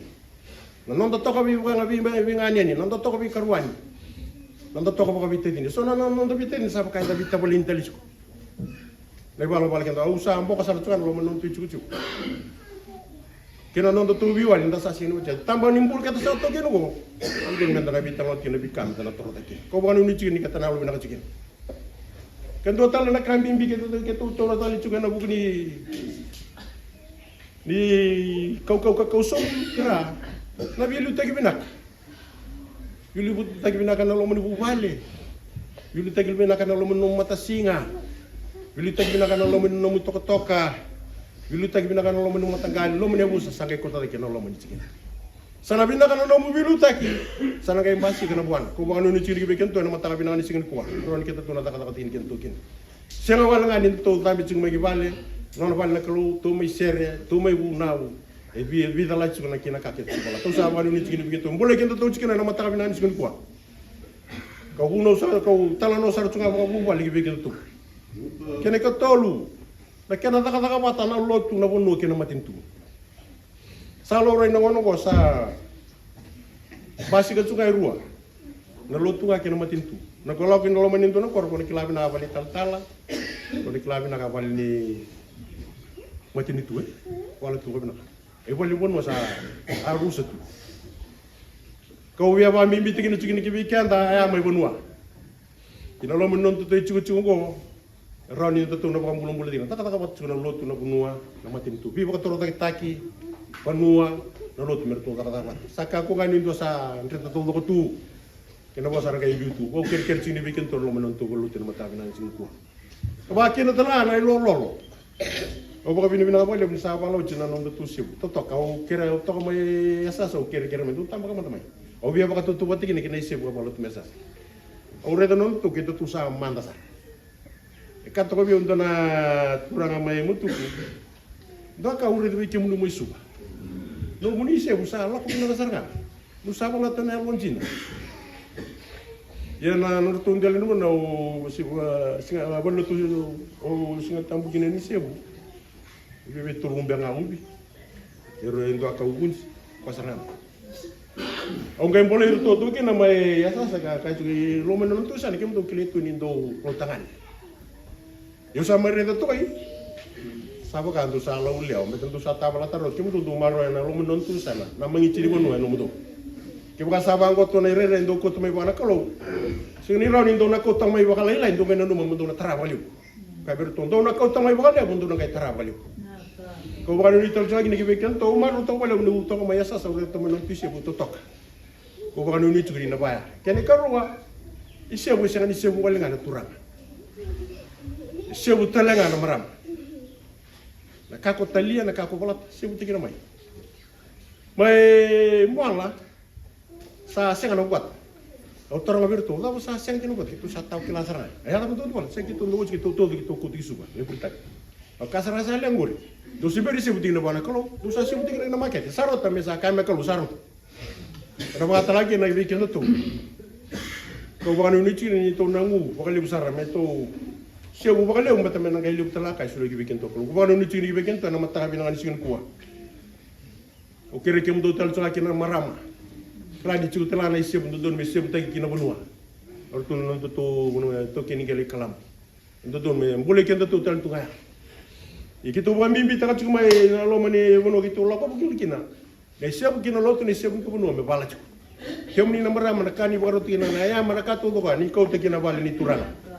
Nonda toka buka ngani ni. Nonda toka buka karuani. Nonda toka buka bita ini. So nonda bita ini sama kaya bita baleni talisku. Na bala kenta usa ambo kasar tukan lo menontu cucu. Kena nonto tu biwan inda sa sinu ja. Tambah nimbul kata sa to keno go. Andun men tanabi tangot kena bikam tanah toro taki. Ko bukan uni cikin kata na lo bina cikin. Kan do tal na kambing bi ketu toro tali cukan na bukni. Ni kau som kira. Na bilu taki binak. Bilu taki binak na lo meni buwale. Bilu taki binak na lo meni mata singa. Bilu tagi binakan lo menu nomu toka. Bilu tagi binakan lo menu matanggal lo menu busa sangai kota lagi lo menu cikin. Sana binakan lo mu bilu tagi. Sana kay masih kena buan. Ko bang anu ciri beken to na matanga binakan cikin kuah. Ron kita tu na kata tin ken tukin. Senga wala ngani to tambi cing magi vale. Non vale na kelu tu mai sere, tu mai bunau. E bi dala cing na kina kaket bala. Tu sa wala anu cikin beken to. Boleh ken to cikin na matanga binakan cikin kuah. Kau bunuh sa kau talano sa cunga bu bali beken to. Kena ka tolu na kena taka mata na lotu na bono kena matintu sa loro ina wono ko sa basi ka tsukai rua na lotu nga kena matintu na ko lakin lo manintu na korpo ni kilabi na bali tala ko ni kilabi na ka bali ni matinitu wala tu ko na e bali bon sa arusa tu ko wi ba mi bitigin cikin kibi kanda ya mai bonua ina lo menontu te ciku ko Rani itu na bakal bulan dina. Taka bat suna lotu na bunua na matin tu. Bi bakal toro taki panua na lotu mertu taka. Saka ko ganin do sa reta to do tu. Kena bosar kay bitu. Ko ker sini bikin toro menontu ko lotu na mata binan sing ko. Ba kena tala na lo. O bakal bini bina boleh bisa apa lo jina nong tu sib. Totok kau kira to mai asa so kira mentu tamba ka mata mai. O biya bakal tutu batik ni kena sib ko lotu mesa. O reta non tu kita tu sa manda sa. Kato ko biyon na turang amay mutuku. Do ka uri do ikemu mo isuba. No munise busa la ko na sarga. No sa wala tan elon jina. Ya na no tundel no no si singa bolo tu o singa tambu gine ni sebu. Bebe turun benga umbi. Ero endo ka ubun pasarang. Ang game boleh itu tu kena mai asa saka ka tu lo menon tu sana kem tu kiletu ni do rotangan. Yo sama reda tu kai. Sabo kan tu sala uliau, meton tu sata bala tarot, kemu tu maro na lo menon tu sana. Na mangiciri bono no mudo. Kemu ka sabang ko to na rere ndo ko to mai bana kalo. Sing ni raw ni ndo na ko tang mai bakal lain ndo menon mo mudo na trabalho. Ka ber to ndo na ko tang mai bakal mudo na kay trabalho. Ko ba ni tor jagi ni kibekan to maro to wala ndo to mai asa sa to menon tu sebu to tok. Ko ba ni tugri na baya. Kene karua isebu sing ni sebu wala ngana turang. Sebu talenga na maram. Na kako talia na kako balat sebu tigina mai. Mai muala sa senga no buat. O torong virtu, la sa senga no buat itu sa tau kilasara. Ay ada betul betul, senga itu nugo gitu suba, ni pulta. O kasara sa lengur. Do siberi sebu tigina bana kalau do sa sebu tigina na maket. Sarot ta mesa kay me kalau sarot. Rama lagi na bikin tu. Ko ba ni ni to nangu, bakal besar me to siapa bakal leung bata menang kay liuk talakay sulo gibikin to ko ba no ni tini gibikin to na mata binangan singen kuwa o kere kem do tal tsaka kina marama kala di chu tala na isib do don me sib tagi kina bunua or to no to to kini gele kalam do don me bole ken to tal tunga ikito ba mimbi taka chu mai na lo mani wono gitu lo ko bugil kina na sib kina lo to ni sib ko bunua me bala chu kem ni na marama na kani baro tina na ya maraka to ko ni ko te kina bali ni turana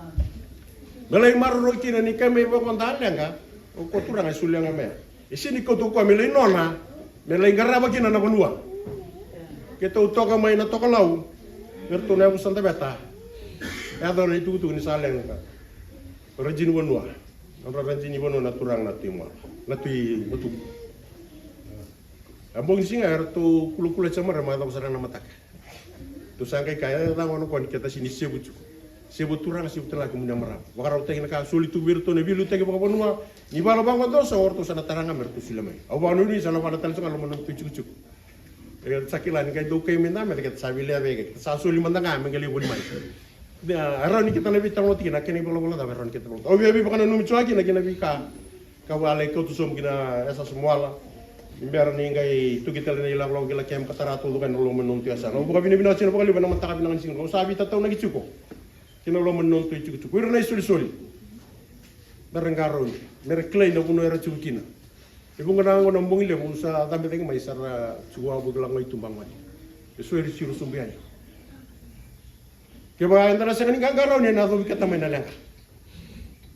Belai marro kina ni kami bawa tanda enggak, kau turang asul yang ame. Isi ni kau tu kau melai nona, melai garaba kina na benua. Kita utok kami na toko lau, bertu na busan tabeta. Ada orang itu ni saleng enggak. Rajin benua, orang rajin benua na turang na timur, na tui betul. Abang singa tu kulu cemar ramai tahu sarang nama tak. Tu sangkai kaya tahu orang kau kita sini sebut. Sebut turang sebut lagi kemudian merah. Wakar utek nak sulit tu virtu ne bilu tegi bapa benua. Ni bala bang kondo seorang tu sana taranga mertu silamai. Awak ni sana pada tal sangat menang tu cucuk. Sakilan kai do kai minta mereka sabile ave. Sa suli mandang ame ngali buni mai. Dia aron kita nabi tang loti nak ni bola dah aron kita. Oh biar bukan numi cuaki nak nabi ka. Kawale kau tu som kena esa semua lah. Biar ni ngai tu kita ni ilang lau gila kem katarato kan lo menontu asa. No bukan bina sini bukan bina mata bina sini. Kau sabi tatau nak cukup. Kina lo menontu cukup. Wirna suli. merengkaro ni mereklay na kuno era chukina ibu ngana ngona mbongile musa tambe teng mai sara chua bugelang mai tumbang mani eso eri siru sumbiani ke ba endara sekani gangaro ni na do bikata mai na leng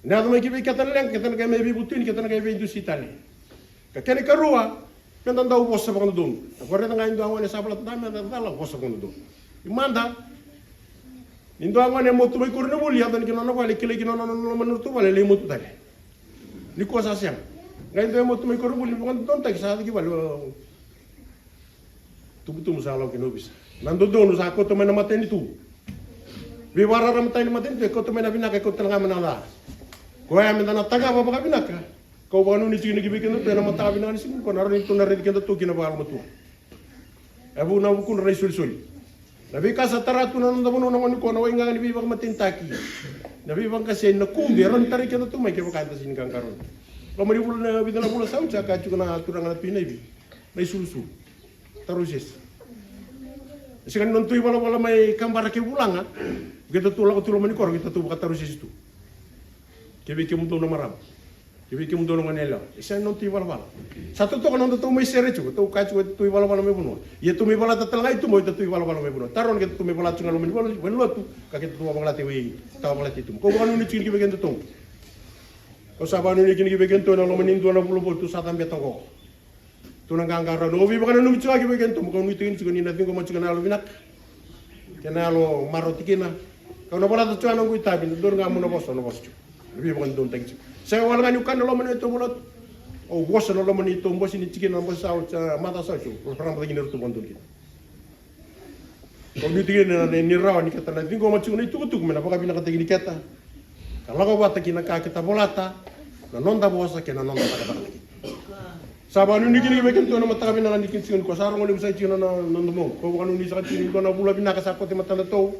na do mai ki bikata leng kita na mai bibutin kita na mai indusitali ka kene karua pendan dau bossa ba dum agora nga indo angone sabla tama na dala bossa kono dum imanda indo angone motu mai kurno buli adan kino no wale kile kino no manur tu wale le motu tale ni ko sa siam nga indo motu mai kurno buli ngon don tak sa ki wale tu sala kino bisa nando don sa ko to mena mateni tu viwara ramatani mateni ko to mena binaka ko tanga manala ko ya mena taga ba ba binaka kau bangun ni cini kibi kena pernah mata abina ni sini kau naruh itu naruh kena tu kena bawa matu. Abu nabu kun rai sul. Nabi kasa taratu na nanda bono nangani kau nawa ingat nabi bang matin taki. Nabi bang kasih nak kumbi ron tarik kena tu mai kau kata sini kang karon. Kalau mari bulan nabi dalam bulan sahaja cakap juga na turang nabi nabi. Rai sul. Tarusis. Sekarang nonton wala mai kambar ke bulan ah. Kita tu lagu tu lomani kor kita tu bukan tarusis itu. Kibi kimu tu nama ram. Kibi kimu dono manela. Isa non tu wala. Satu tu kan tu mai sere chu, tu kacu tu wala me buno. Ye tu me wala tatal ngai tu mo tu wala me buno. Taron ke tu me wala chunga lo me buno, buno tu ka ke tu wala te wi, ta wala ti tu. Ko bukan ni chini kibi kan tu. Ko sabanu ni kini kibi kan tu na lo menin tu na bulo tu sa tambe tongko. Tu na gangara no vi bukan nu chua kibi kan tu mo ni tu ni chuni na tingo mo chuna lo binak. Kenalo marotikina. Kau na wala tu chua no kuita bin dor ngamu no boso no boso. Vi bukan don tengci. Saya wala ngani kan lo menito mulat o bosa lo menito mbosi ni chikin mbosi sa mata sa chu o pram pagi nertu bondol kita ko ni tigin na ni raw ni kata na dingo ma chu ni tuku mena paka bina kata gini kata kalau ko bata kina ka kita bolata na nonda bosa kena nonda pada pada lagi sabanu ni gini beken to na mata bina ni kin ko saro ngoli sa china na nondo mo ko kanu ni sa chini ko na bula bina ka sa ko te mata to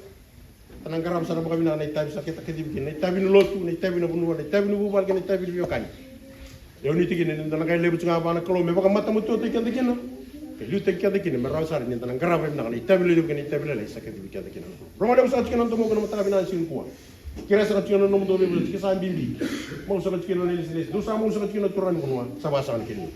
tanang garam sana baka bina na itabi sa kita kedibkin na itabi no lotu na itabi no bunwa na itabi no bubal na itabi no yokan yo ni tigin ni tanang kay lebu nga ba na kolo me baka mata mo to tikan tikin no kelu tikan tikin me raw sar ni tanang garam na itabi no lebu na itabi la sa kedibkin tikin no roma dem sa tikin no mo ko mata bina sin ko kira sa tikin no mo do lebu kisa bimbi mo sa tikin no ni siles do sa mo sa tikin no turan bunwa sa basa ni kin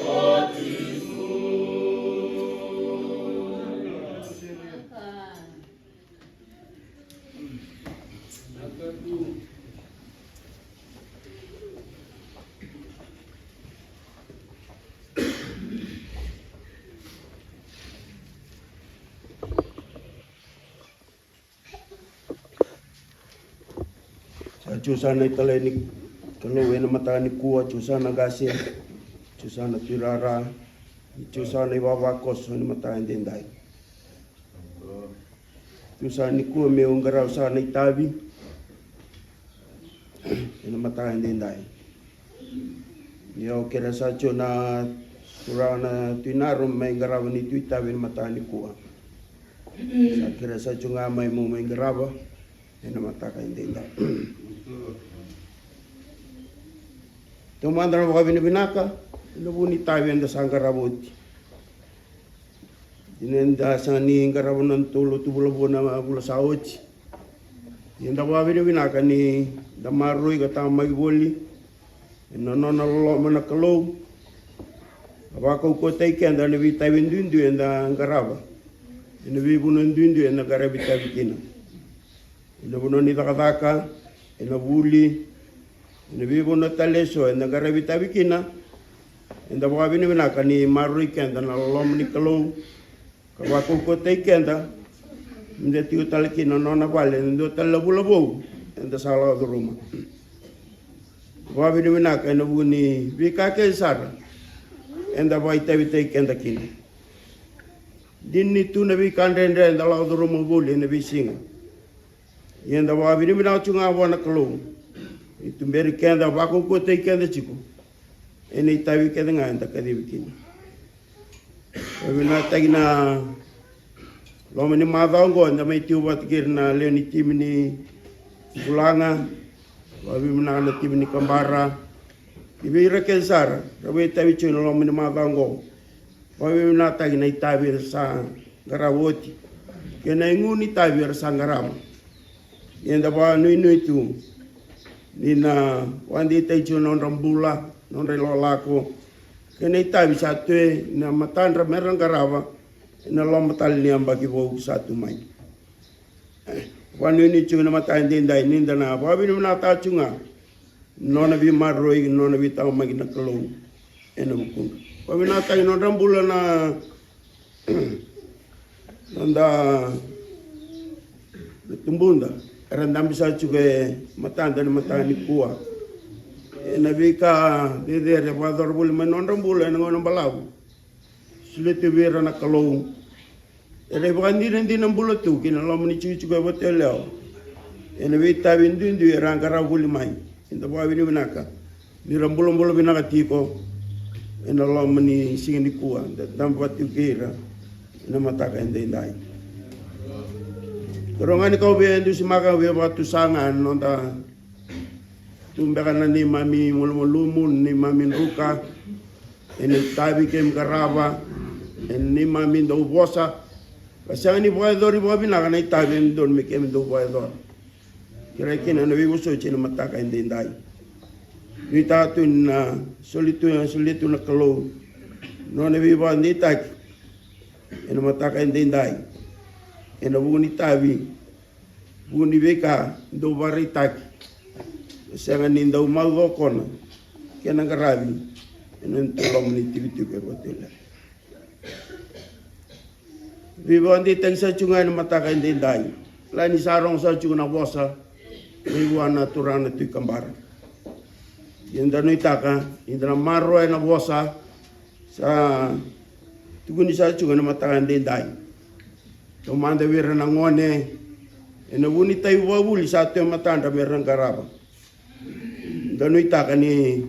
Oh Chusana italeni kalau ena matani kuat chusana gase chusana tirara chusana iwawa koso ni matani dendai chusana kuat me ungara usana itabi ena matani dendai yo kera sa chona turana tinarum mai ngarawa ni tuitabi matani kuat sa kera sa chunga mai mo mai ngarawa ena matani dendai Tumandra mga binibinaka, inabuni tayo ang dasang karawot. Inenda sa ni karawon ng tulo tubulabo na mabula sa ot. Inenda mga binibinaka ni damaroy katang magibuli. Inanonalo manakalo. Abakaw ko tayo kaya na nabi tayo indundu ang karawa. Inabi bunon dundu ang nagarabi tayo kina. Inabunon ni takataka, inabuli. Nabibo na taleso na garabita bikina enda baka binibinaka ni marui kenda na lom ni kalo kawako ko tay kenda ndeti utalakina nona vale ndo talabulabo enda sala do ruma baka binibinaka na buni bika ke sar enda baita bitay kenda kina dinni tu nabi kandende enda la do ruma buli nabi singa enda baka binibinaka chunga wana kalo itu beri kenda bako ko te kenda chiku ene tawi kenda nganda kadi bikini wena tagina lomani madongo nda mai tiu bat girna leni timni bulanga wabi menana timni kambara ibira kensara rawe tawi chuno lomani madongo wabi menana tagina tawi sa garawoti kena nguni tawi sa garama yenda ba nui tu nina wandi taichu non rambula non relolako kena tabi satu na matandra merang karawa na lomatal ni ambagi bo satu mai wanu ni chuna matain dindai ninda na babi na ta chunga nona bi marroi nona bi taw magi na kalong ena bukun babi na ta non rambula na nanda tumbunda rendam bisa juga matanda na matani kuwa nabi ka de wador bul menon rambula ngono balaw sulete vera na kalong ere bandi rendi na bulo tu kinalo mani chuchu ga botelo nabi ta bindu ndu rangara bul mai inda bawi ni binaka ni rambulo bulo binaka tipo enalo mani singini kuwa dampat ukira na mataka indai Korongani kau be ndu simaka be batu sangan nonta tumbekana ni mami mulumumun ni mami ruka eni tabi kem karava eni mami ndo bosa kasani boy dori bobi na kana tabi ndon mi kem ndo boy dor kira kina no wigo so china mataka indai rita tun solitu na kalo no ne bi ba ndi tak eni mataka indai ena buni tabi buni beka ndo bari tak sanga ninda umago kona kena garabi ena tolong ni tibi ke botela bibo andi tengsa chunga na mataka indai lani sarong sa chunga na bosa iwana turana tu kambara yenda no itaka indra marro na bosa sa tuguni sa chunga na mataka indai Tomanda wira na ngone ena wuni tai wawuli sa te matanda merang karaba danu itaka ni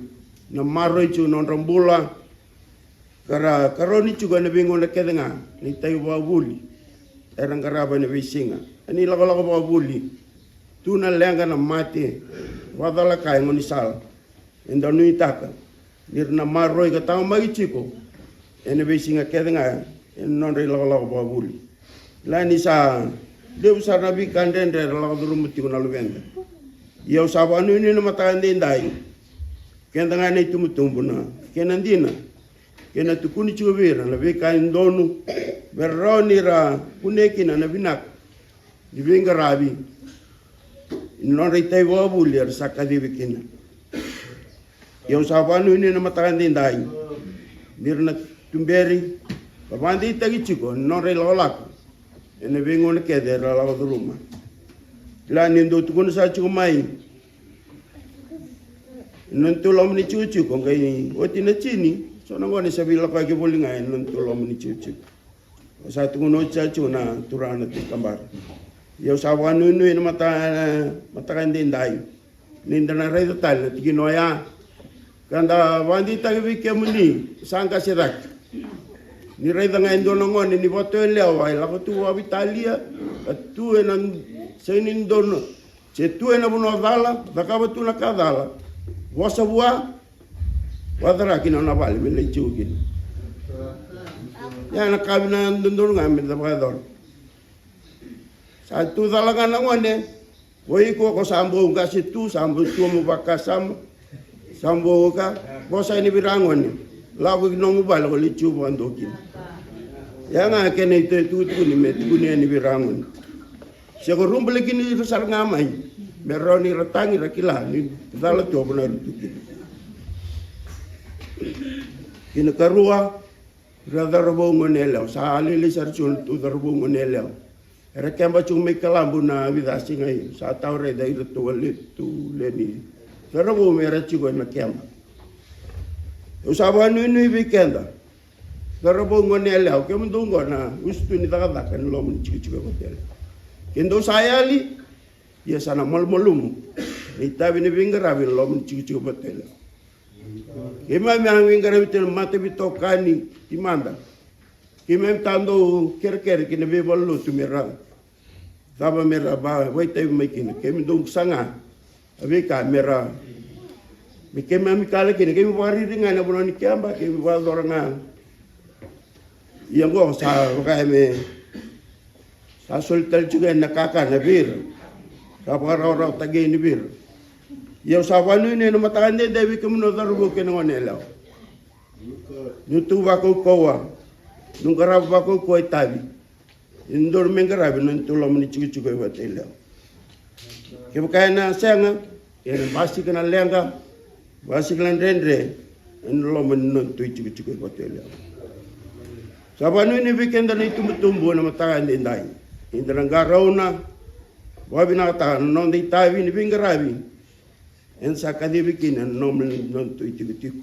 na maro chu non rambula karoni juga na bingo na kedenga ni tai wawuli erang karaba na bisinga ani lago wawuli tu na lenga na mate wadala kai ngoni sal endanu itaka nirna maro ka taw magi chiko ena bisinga kedenga en non re lago wawuli lani sa debu sa nabi kandende lago durumuti ko nalubenda yo sabanu ni na matande ndai kenda ngane tumutumbu na kenandina kena tukuni chubira la beka ndonu berroni ra kunekina na binak divinga rabi non reitai wabuli ar sakadi bikina yo sabanu ni na matande ndai dirna tumberi babandi tagi chiko non re lolak ene bingon ke de la la ruma la nindo tukun sa chumai non tulom ni cucu ko ngai oti na chini so na ngone sabila ka ke bolinga non tulom ni cucu sa tu no chachu na turana ti kambar yo sa wanu nu na mata kan dindai ninda na rei tal ti no ya kanda wandi ta vi ke muni sangka serak ni rei da ngai ndo ngone ni boto leo ai la tu wa Italia tu enan senin dono se tu ena buno dala da ka tu na kadala wasa bua wadara kina na vale me le chukin ya na kabina ndondor ngam da bador sa tu dala kana ngone woi ko sambo ga situ sambo tu mo bakasam sambo ka bosa ni birangone lagu no mo bal ko le chubo andokin ya nga kene tu ni me tu ni birangone se ko rumbele kini sar ngamai meroni ratangi rakila ni dala tu benar tu kini karua radar bongonelo sa ali le sarchul tu dar bongonelo era kamba chung me kalambu na vidasi ngai sa taure dai tu tu leni serabo mera chigo na kamba usaba ni weekenda serabo bongonelo ke mundungo na ustu ni daga kan lo mun chigo hotel kendo sayali ya sana mal-malum ni tabi ni bingarabi lo mun chigo hotel kema yang wingara bitel mate bitokani timanda kema tando ker kine be ballo tu mera taba mera ba wai tai making kema dong sanga abe ka mera mi kema mi kala kine kema wari ringa na bononi kamba kema wa doranga yang go sa ka me sa soltal juga na kaka na bir ka para tagi ni bir yo sabanu ni no matande dewi kemuno darugo ke no nela nutu ba ko kowa nungara ba ko ko tabi indor mengara bi non tulo mni chiku chiku ba tela ke bakaina senga en basi kana lenga basi kana rendre en lo mni non tu chiku chiku ba tela sabanu ni weekend na tumbo na matande ndai indra ngarona wabina ta non di tabi ni bingarabi en sakadi bikin non tu tiku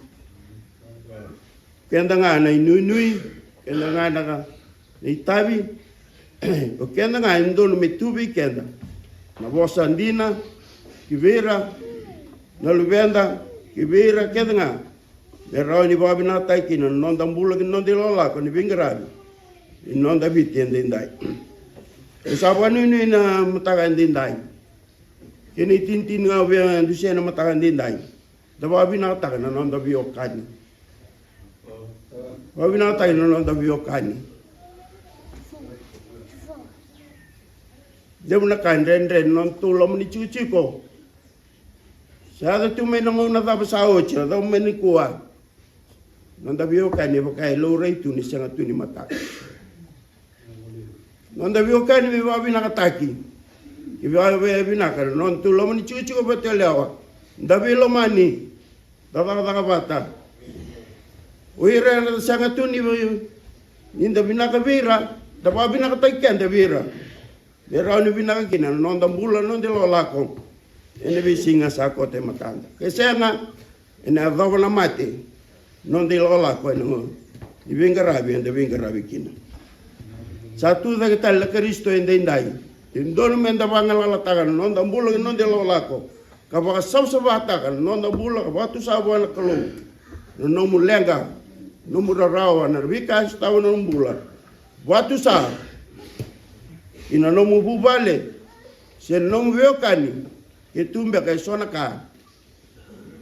kenda ngana nui kenda ngana ka ni tabi o kenda ngana ndon metubi kenda na bosa ndina kivera na luvenda kivera kenda ngana berau ni babi na taiki non dambula non di lola ko ni bingarabi non da bitende ndai esabanu ni na mataga ndai kini tintin nga wea dusia na matakan din dai dawa binatakan na non da biokani wa binatakan na non da biokani dem na kan ren non tulom ni cuci ko sada tu me nang na ta sao cha da me ni kuwa non da biokani bakai lo rei tu ni sanga tu ni mata non da biokani mi wa binataki Iba binakar non tu lo mani cuci ko betul lewa. Dabi lo mani. Daga bata. Uira na sangat tu ni inda binaka bira. Daba binaka taikan da bira. Bira ni binaka kina non dambula non de lo lako. Ene bisinga sa ko te matanda. Kesenga ene dava na mate. Non de lo lako ene. Ibingarabi ende bingarabi kina. Satu da kita la Kristo ende indai. Indon menda bangal latakan non dambula non de lo lako kapaka sabsabatakan non dambula kapatu sabuan kelu no mulenga no murarawa na bikas tahu no bula watu sa ina no mububale se no mbiokani etumbe ka sona ka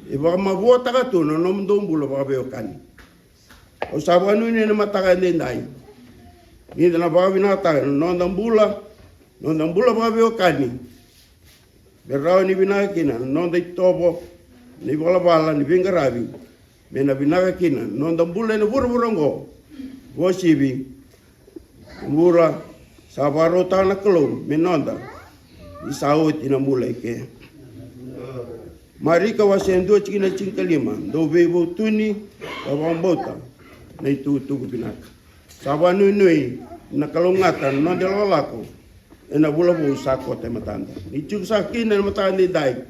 e ba mabota ka tu no mdombula ba biokani o sabuan ni na mataka ndai ni na ba binata no dambula non dambula ba biokani berau ni binakina non dai tobo ni bala ni bingarabi mena binakina non dambula ni burburongo wosibi mura sabaro tana kelo menonda isaut ina mulai ke marika wasendo chikina chinkalima do bebo tuni bambota na itu binaka sabanu nui na kalungatan non de lolako ena bula bu sako te matanda ni chuk sakin na matanda dai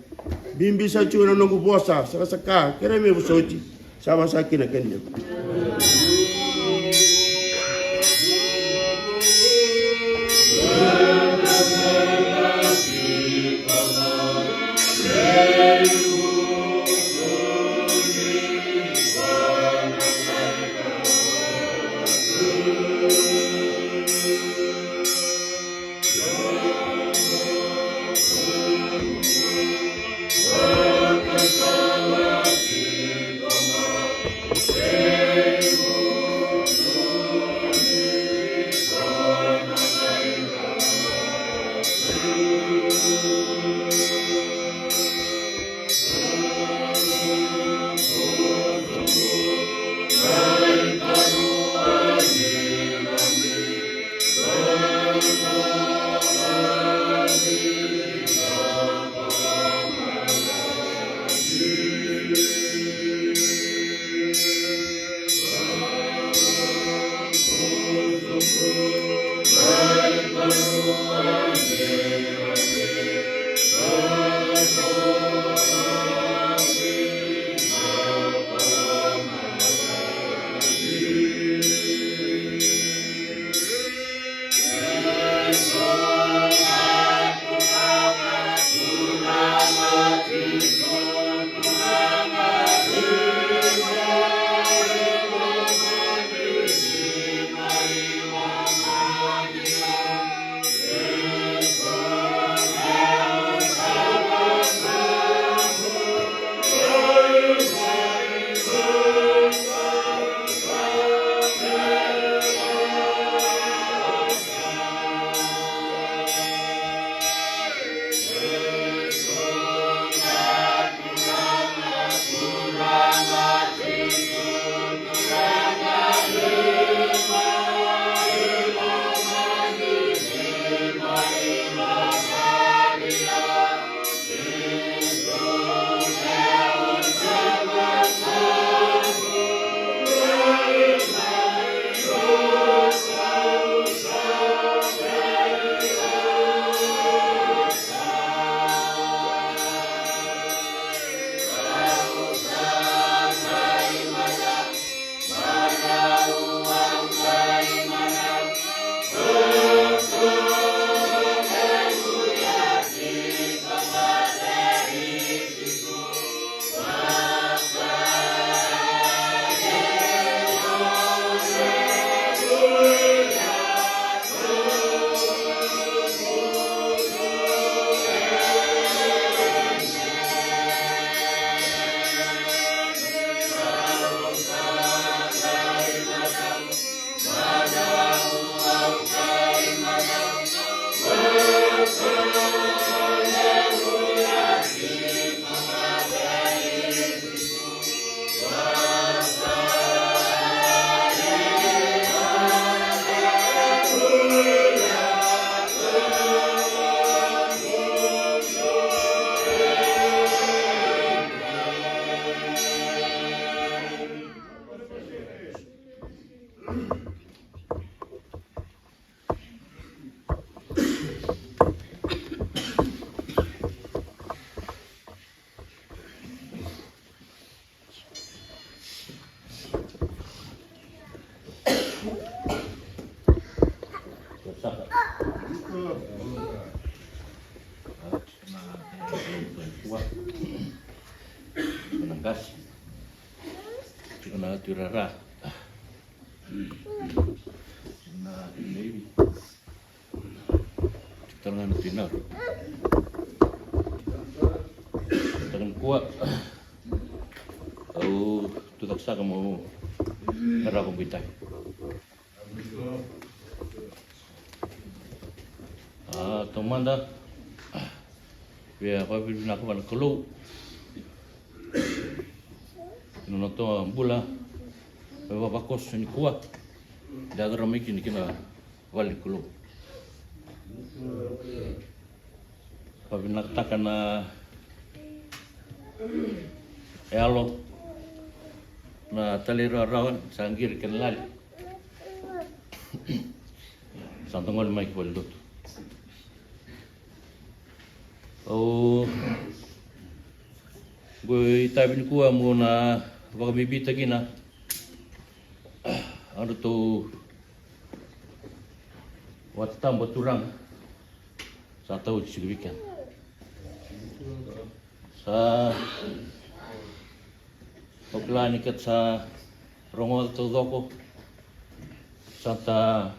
Bimbi sa chuna nungu puasa, saka kira me busochi. Sama sakina kenya. Menangkas Cuna Turara Cuna Navy Tangan Tinar Tangan kuat Au tutak sa mo Narapong bitay Tumanda Biar apa bila nak buat keluh Nonoto bula baba bakos ni kuat dagar ramiki ni kina wali kulo pabinak takana elo na talira rawan sanggir kenal santongol mai kuldut oh Gue tabi ni kuah mo na baka bibita gina. Ano to watam turang sa tao sigwikan. Sa pagplani kat sa rongol to doko santa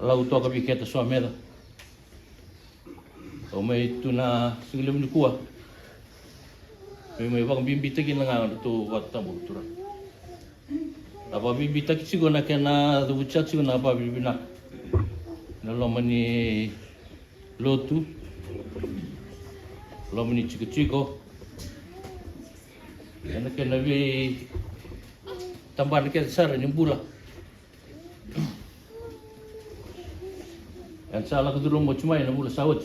lau to ka biketa so meda. O may tuna siglim ni kuah. May bang bimbita gina nga to watam turang. Apa bibita kisigo na kena duchat sigo na apa bibina. Nalomani lotu. Lomani chico. Yana kena vi tambahan ke sar ni bula. Yan sala ko dulu mo chumay na bula sawat.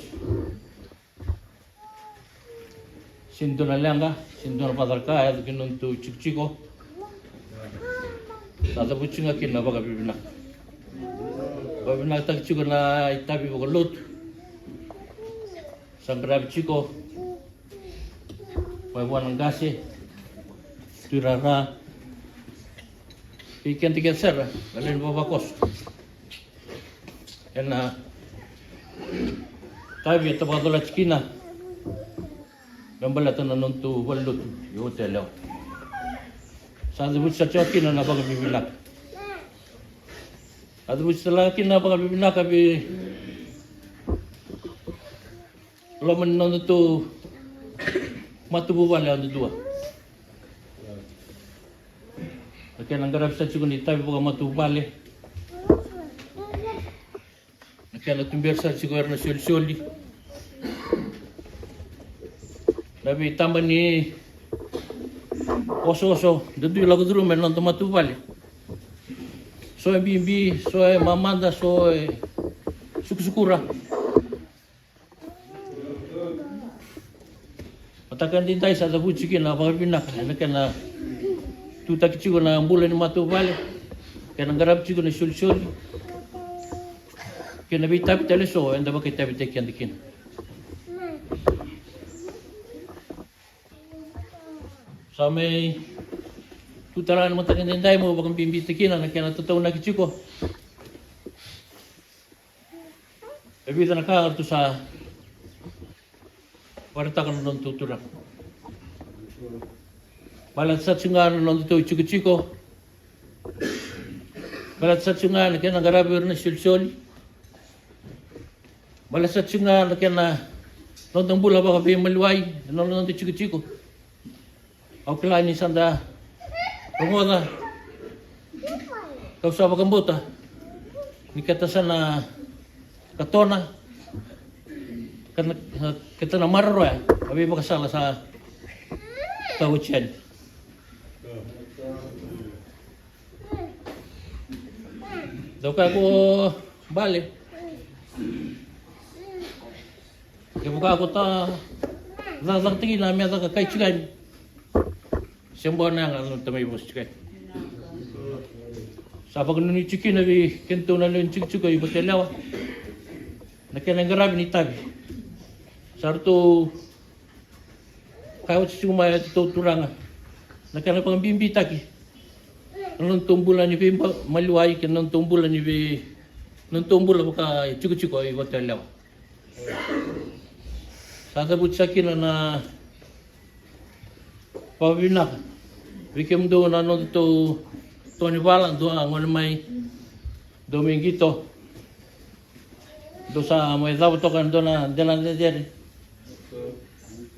Sinto na langa, sinto na padarka ay kinun tu chico. Sada buchinga kina baga bibina. Babina tak chico na itabi baga lot. Sangrab chico. Pabuan ng gasi. Turara. Ikan tiga ser. Kalian babakos. Ena. Tabi tabadola chikina. Gambalatan na nuntu walot. Yung hotel. Sada buchinga chokina na baga bibina. Ada buchinga kina baga bibina kabi. Loman nuntu matubuwan lang dua. Kaya nanggarap sa chico ni tabi baga matubale. Kaya natumbir sa chico na soli. Nabi tambah ni oso dadu lagu dulu menon tomatu vale. So bibi, so mamanda, so suku-sukura. Matakan din tayo sa tabuchikin na pagbinak. Kaya tuta kicigo na bulan ni matu vale. Kaya nanggarap chigo na soli. Kaya nabi tabi teleso, enda ba kay tabi tekyan dikin. Sa may tutaran mo takin din tayo mo bakang pimbitikin na kaya natataw na kichiko. Ebita na kakarto sa warta ka nung tutura. Balat sa tsungan nung tuto chiko-chiko. Balat sa tsungan kaya nangarabi na sul-sul. Balat sa tsungan kaya na nung bula baka may maluway nung chiko-chiko. Ako kailangan ni Sanda Rungoda kau sa bagambuta ni kata sana katona kata na mararoya abi makasala sa tawuchen daw ka ko bale kebuka ako ta lang tingin na may kay chigan sembuhan na ang tamay bos chicken. Sa pagnunin chicken na kento na lang chicken ay batelawa. Nakinangarabi ni tabi. Sarto kaya si sumaya ito turanga. Nakinang pang bimbita ki. Nung tumbulan ni bimba maluway kin nung tumbulan ni nung tumbulan ka chicken ay batelawa. Sa tabut sakin na pabinak. Bikim do na no to Tony Balang do ang may Domingito. Do sa may daw to kan do na dalan dere.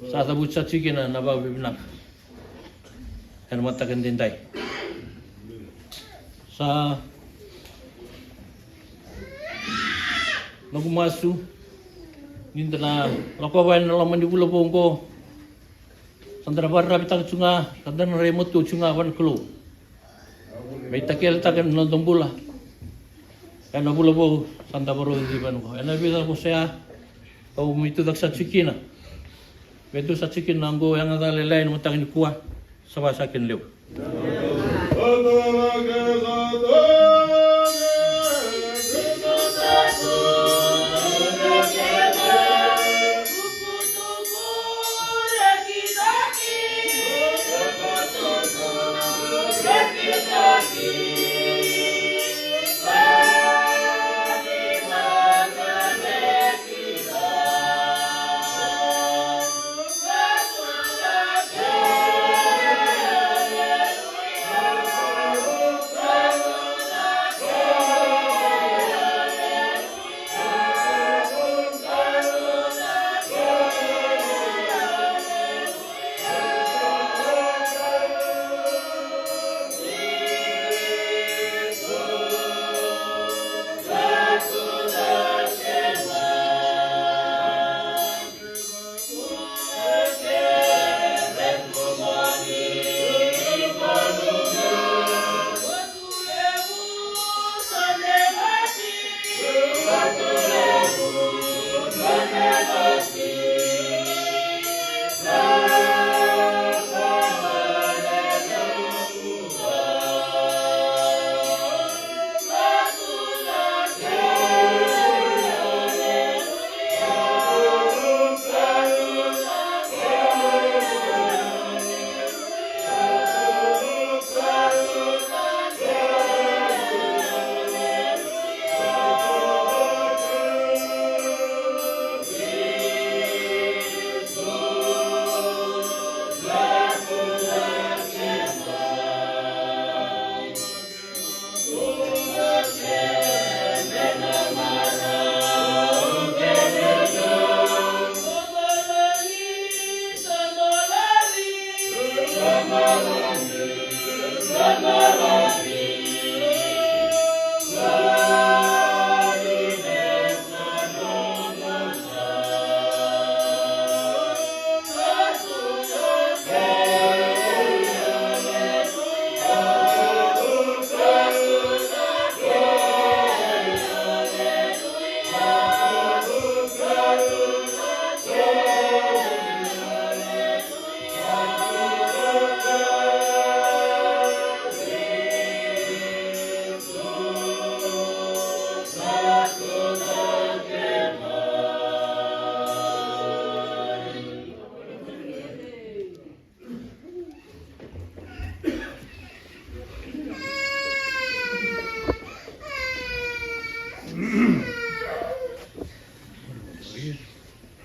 Sa tabut sa chicken na nababinak. Kan matakan din dai. Sa nagumasu ninda na lakawan na laman di bulabong ko. Sandra barra bitang chunga, kadang remote tu chunga wan kelu. May takel takan nondong bula. Kana bula bo sanda baro di ban ko. Ana bisa ko saya kau mitu dak sa chikina. Betu sa chikin nanggo yang ada lain mutang ni kuah sama sakin lew.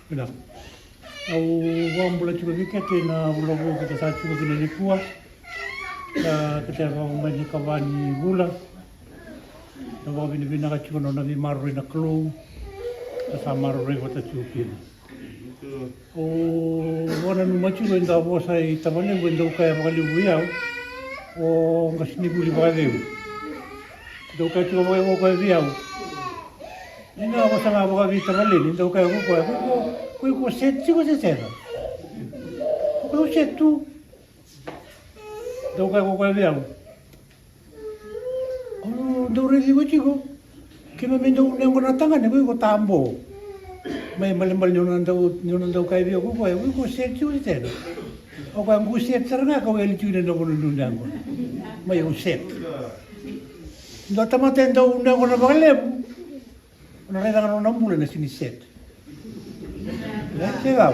Benar. Au wang bula cuba vikete na bula bula kita sa cuba kina ni kuah. Kita wang mai kawani bula. Na wang bina ka cuba na maru na klu. Sa maru re wata cuba. O wana nu machulo inda bosa I tamane wendo kaya makali buiau. O ngasini buli bageu. Do ka cuba mai o kaya biau. Ina bosa nga boka vi tamale ni do kaya ko ko set si ko se sera. Ko set tu. Do kaya ko kaya biau. O do re digo chico. Que me mendo nengo na tanga ne ko tambo. Mai malembal nyonan dau kai bio ko set si ko se sera. O ka ngu set serna ko el tune no ko ndundango. Mai o set. Do tamaten do nengo na bagale. Una reda non ambula na sini set. Che va.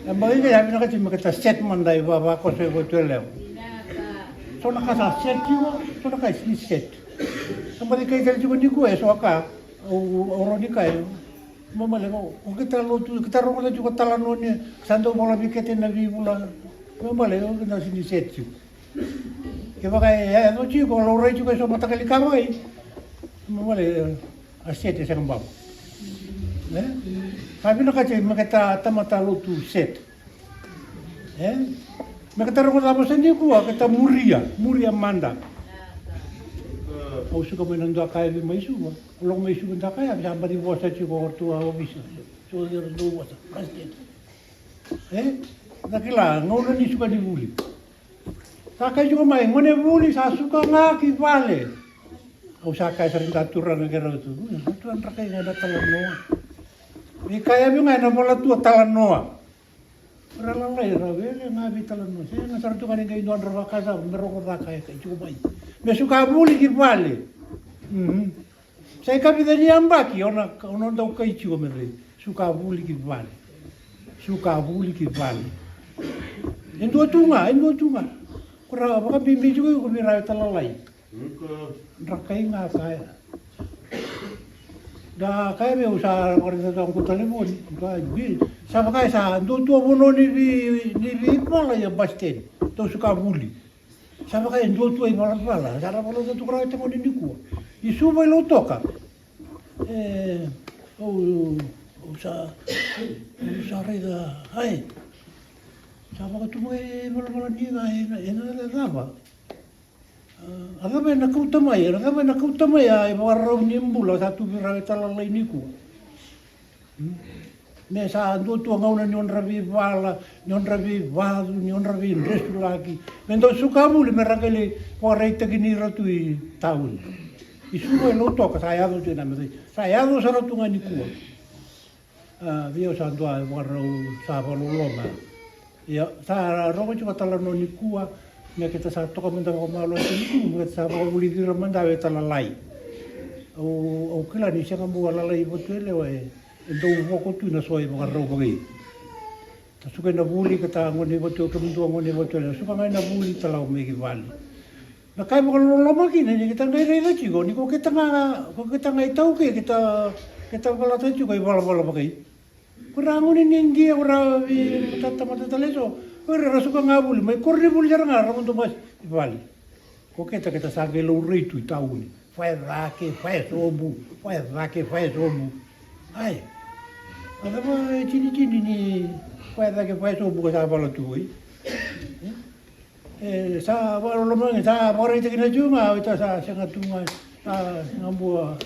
La moglie ya vino che mi che set mandai va ko se ko tele. Sono casa set kiwo, sono kai sini set. Sampai kai tel juga ni ko eso aka o roni kai. Mama le ko kita lo tu kita ro ko juga talano ni sando bola bikete na vibula. Mama le ko na sini set. Che va kai no ci ko lo re juga so mata kali kamai. Mama le a set sa kambao. Sabi na kasi makita tamata lutu set. Makita ro ko sa ni ko kita muria manda. O suka mo nang kaya vi mai suwa. Long mai suwa nda kaya bisa bari vosa ci ko tu a obisa. So der do vosa. Nakila ngono ni suka di buli. Sakai juga mai ngone buli sa suka ngaki vale. O sakai sering taturan negara tu. Tuan rakai ada talanoa. Ni kaya bi ngai na bola tu talanoa. Ralalai ravele ngabi talanoa. Saya ngasar tu kan ngai doan ra casa meroko rakai kai cuba mai. Me suka buli ki vale. Sai kapi dani ambaki ona dau kai cuba me. Suka buli ki vale. Suka buli ki vale. Endo tunga. Kura baka bimbi juga ko mirai talalai. Rakai nga kaya. Da kaya me usa orang datang ko telepon. Sama kaya sa do bono ni pala ya basten. To suka buli. Sama kaya do tu pala. Sara pala tu kura temo ni ku. Isu vai lo toka. Usa reda. Hai. Sama ka tu mai bola ni na dava. Agama na kautamai ai warau nimbula satu bira talalai niku. Me sa ando tu ngauna nyon ravi vala, nyon ravi vadu, nyon ravi restu lagi. Mendo suka muli merangkali porai tegini ratui tahun. Isu lo toka saya do tena me. Saya do saratunga niku. Vio sa ando warau sa valoloma. Ya sa rogo chuka talano nikua. Me kita sa toka menda ko malo niku me sa ko uli dira manda we talalai. O kila ni sanga mo lalai botele we. Endo voko tu na soi mga ro bagi. Ta suka na buli kata ngoni boto ke mundu ngoni botele. Suka ngai na buli talau me ki vali. Na kai mo lo maki ni kita ngai rei chi go ni ko kita ngai tau ke kita bala ta chu ko bala bagi. Kurang ngoni ningi ora vi tata mata taleso. Ora rasuka ngabuli mai korri buli jarang ara mundu mas ki vali. Ko kita sange lo rei tu tauni. Fai rake, fai sobu. Ai. Ada ba cini ni fai rake fai sobu ka bala tu. Sa bala lo mang sa bora ite kina junga ita sa sanga tunga sa ngambua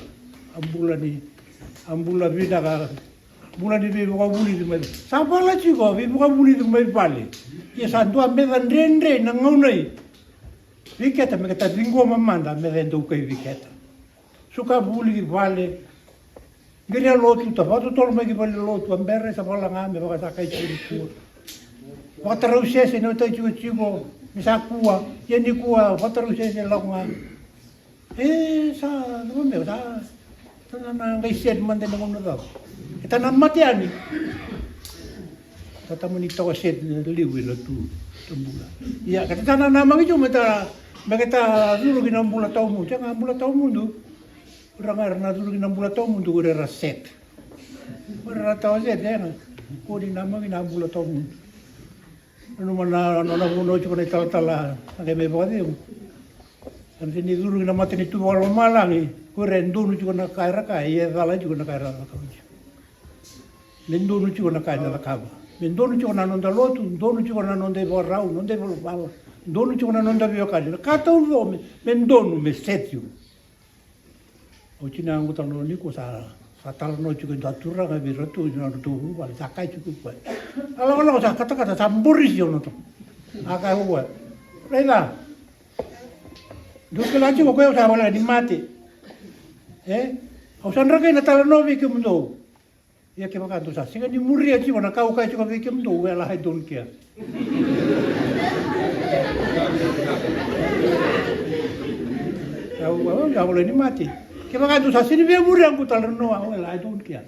ambula vida ka bula di buka buli di mai. Sa bala chico buka buli di mai pale. Ia sa dua medan rendre na ngaunai. Viketa me kata ringo mamanda me vendo kai viketa. Suka buli ki vale. Geria lotu ta vato tol me ki vale lotu ambere sa bala nga me baka sa kai chico. Watarau sese no tai chico mi sa kua, ye ni kua watarau sese la nga. Sa no me sa na ngai set mande no no da. Kita na matiani. Tata moni tawa set liwi la tu tambula. Ya kata na nama ki cuma Magata dulu ki nambula tau mu, jangan ambula tau mundu. Rangar na dulu ki nambula tau mundu ure raset. Para tahu je dia, kau di nama kita bula tahu. Anu mana buno cuma ni tala, agak mewah dia. Nanti ni dulu nama tini tu walau malang, kau rendu nu cuma nak kaya rakai, ya salah cuma nak kaya rakai. Rendu nu cuma nak kaya rakai. Rendu nu cuma nonda lotu, rendu nu cuma nonda borau, nonda borau. Rendu nu cuma nonda biokali. Kata ulo, rendu nu mesetiu. Ocina anggota ni ko sa tal no juga datura ga biro tu no tu wal sakai cukup. Ala sa kata samburis yo no to. Aka huwa. Rena. Duk lanci ko sa wala di mati. Au san raga na tal no vi ke mundo. Ya ke maka tu sa singa di muri aci wana kau kai cukup vi ke mundo wala hai don kia. Ya wala di mati. Kaya maka tu sa sini biar murang ku tal no awal lah itu kia.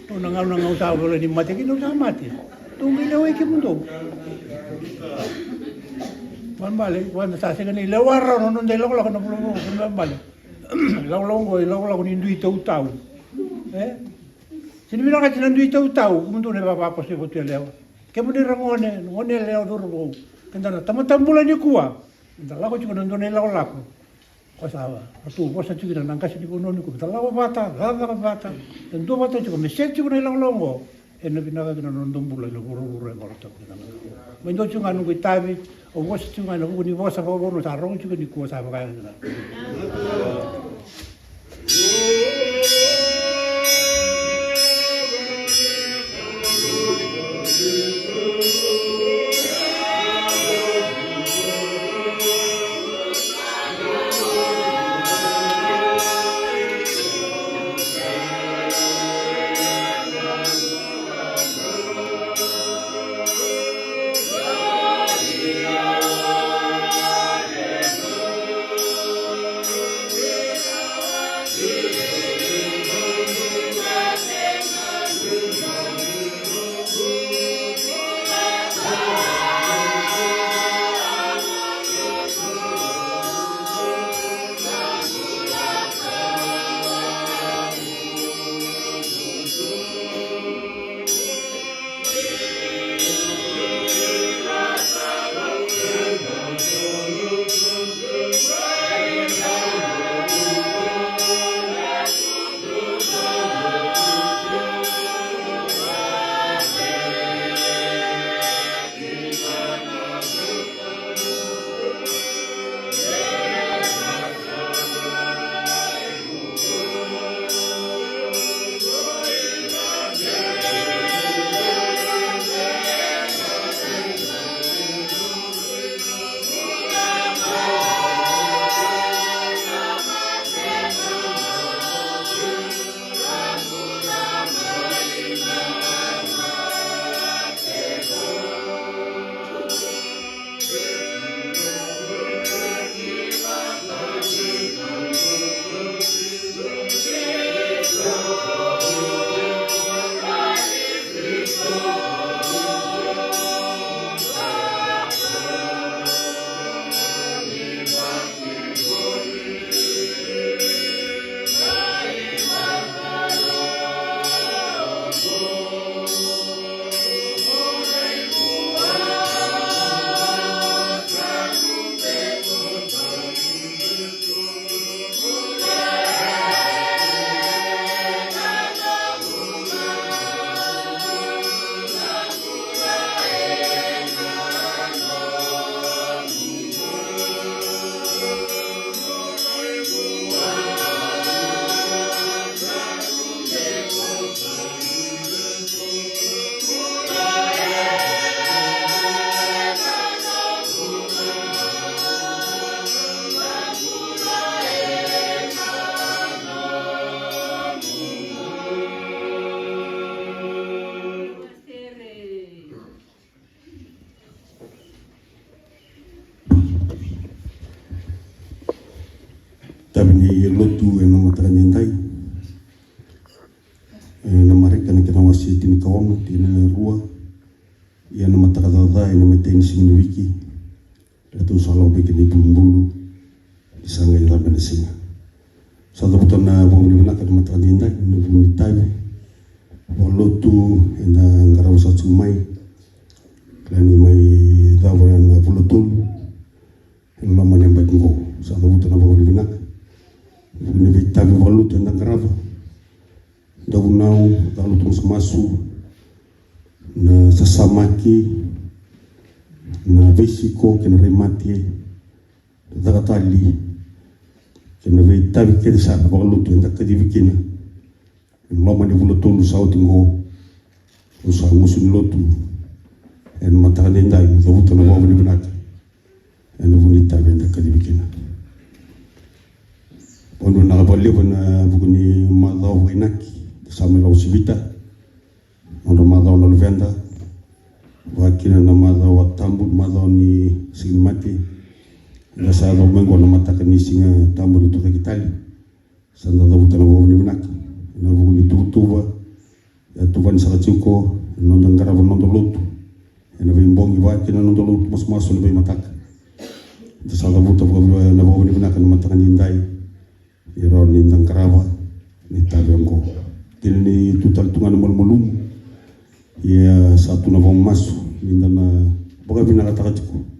Tu nangau sa boleh di mati kita sa mati. Tu bila wei ke mundo. Wan balik wan sa sini ni lewar no ndai lo kan belum kan balik. Lo ni ndui tau. Sini bila ka tinandui tau mundo ne baba apa se botu leo. Ke mundo ngone leo durbo. Kentana tamatambulan ni kuwa. Ndala ko cuma ndone lo lako. Kosawa, tu bosa juga nang kasih di kono ni ko talawa bata, bata. Dan dua bata juga meset juga nilang longo. Ena binaga kena nondong bulai lo buru ngorto kena. Mendo juga nunggu tabi, o bosa juga nunggu ni bosa ko bono sarong juga di kuasa bakal kena. Tabini lotu ena mataranyentai. Ena mareka ni kena wasi tini kaona tina rua. Ia na mataradada ena metein sing wiki. Datu salau bikin di bulu-bulu. Disangga ila benda singa. Sa tabutan na bawang liwanag at matakaninday, nabunitay, walotu, enda ngaraw sa sumay, klani may dawayan na vulutul, laman yang baik ko, sa tabutan na bawang liwanag, nabitay walut enda ngaraw, daunaw, talutong samasu, na sasamaki, na vesiko, kinaremati, dagatali, kena ve tabi kedi sa na bakalutu enda kedi vikina en loma ni vulotolu sa utingo usa musun lotu en matakane ndai zabuta na bawa ni benaka en vuni tabi enda kedi vikina ondo na bali na buguni madau wenaki samela usibita ondo madau na luvenda wakina na madau watambu madau ni sinimati na sa daw mengo na matakanisi nga tambo dito kay Kitali sa nadabutan na bawa ni Benak na bawa ni tuwa ya tuwan sa katsuko nondang garaban nondang luto na bimbong iwa kina nondang luto mas maso na bay matak sa dabutan na bawa ni Benak na matakan hinday iron nindang karawa ni tabiang ko kini ni tutal tungan malmalum ya satu na bawa maso nindang na baga binakatakatiko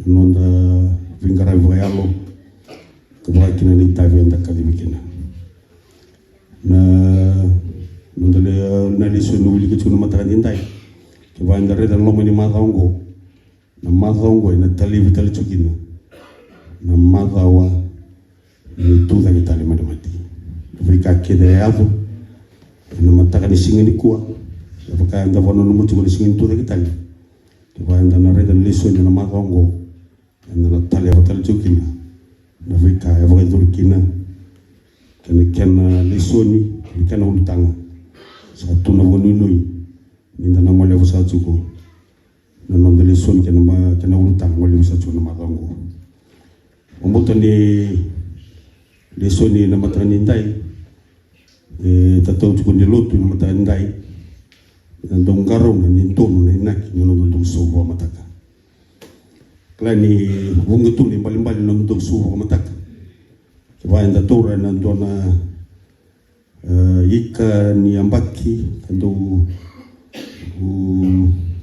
nonda vingara vayalo kebaya kina ni tabi anda kali bikina na nonda le na liso no wili kitu na matakan indai kebaya anda reda loma ni mazongo na mazongo na tali vitali chukina na mazawa ni tuda vitali madamati vika kede yazo na matakan singini kuwa baka anda vono no mutu singini tuda kitali kebaya anda na reda liso na mazongo na tali batal jukina na vika ya vaka durkina kena lesoni kena ulutanga satu na wonunui ninda na mole vosa juko na nomde lesoni kena ulutanga mole vosa juko na magango omoto ni lesoni na matani ndai tatau juko ni lotu na matani ndai ndong garo na nintono na inaki no ndong sobo mataka klani wong tu ni balimbali na untuk suhu matak kaya anda tora na dona ika ni ambaki kando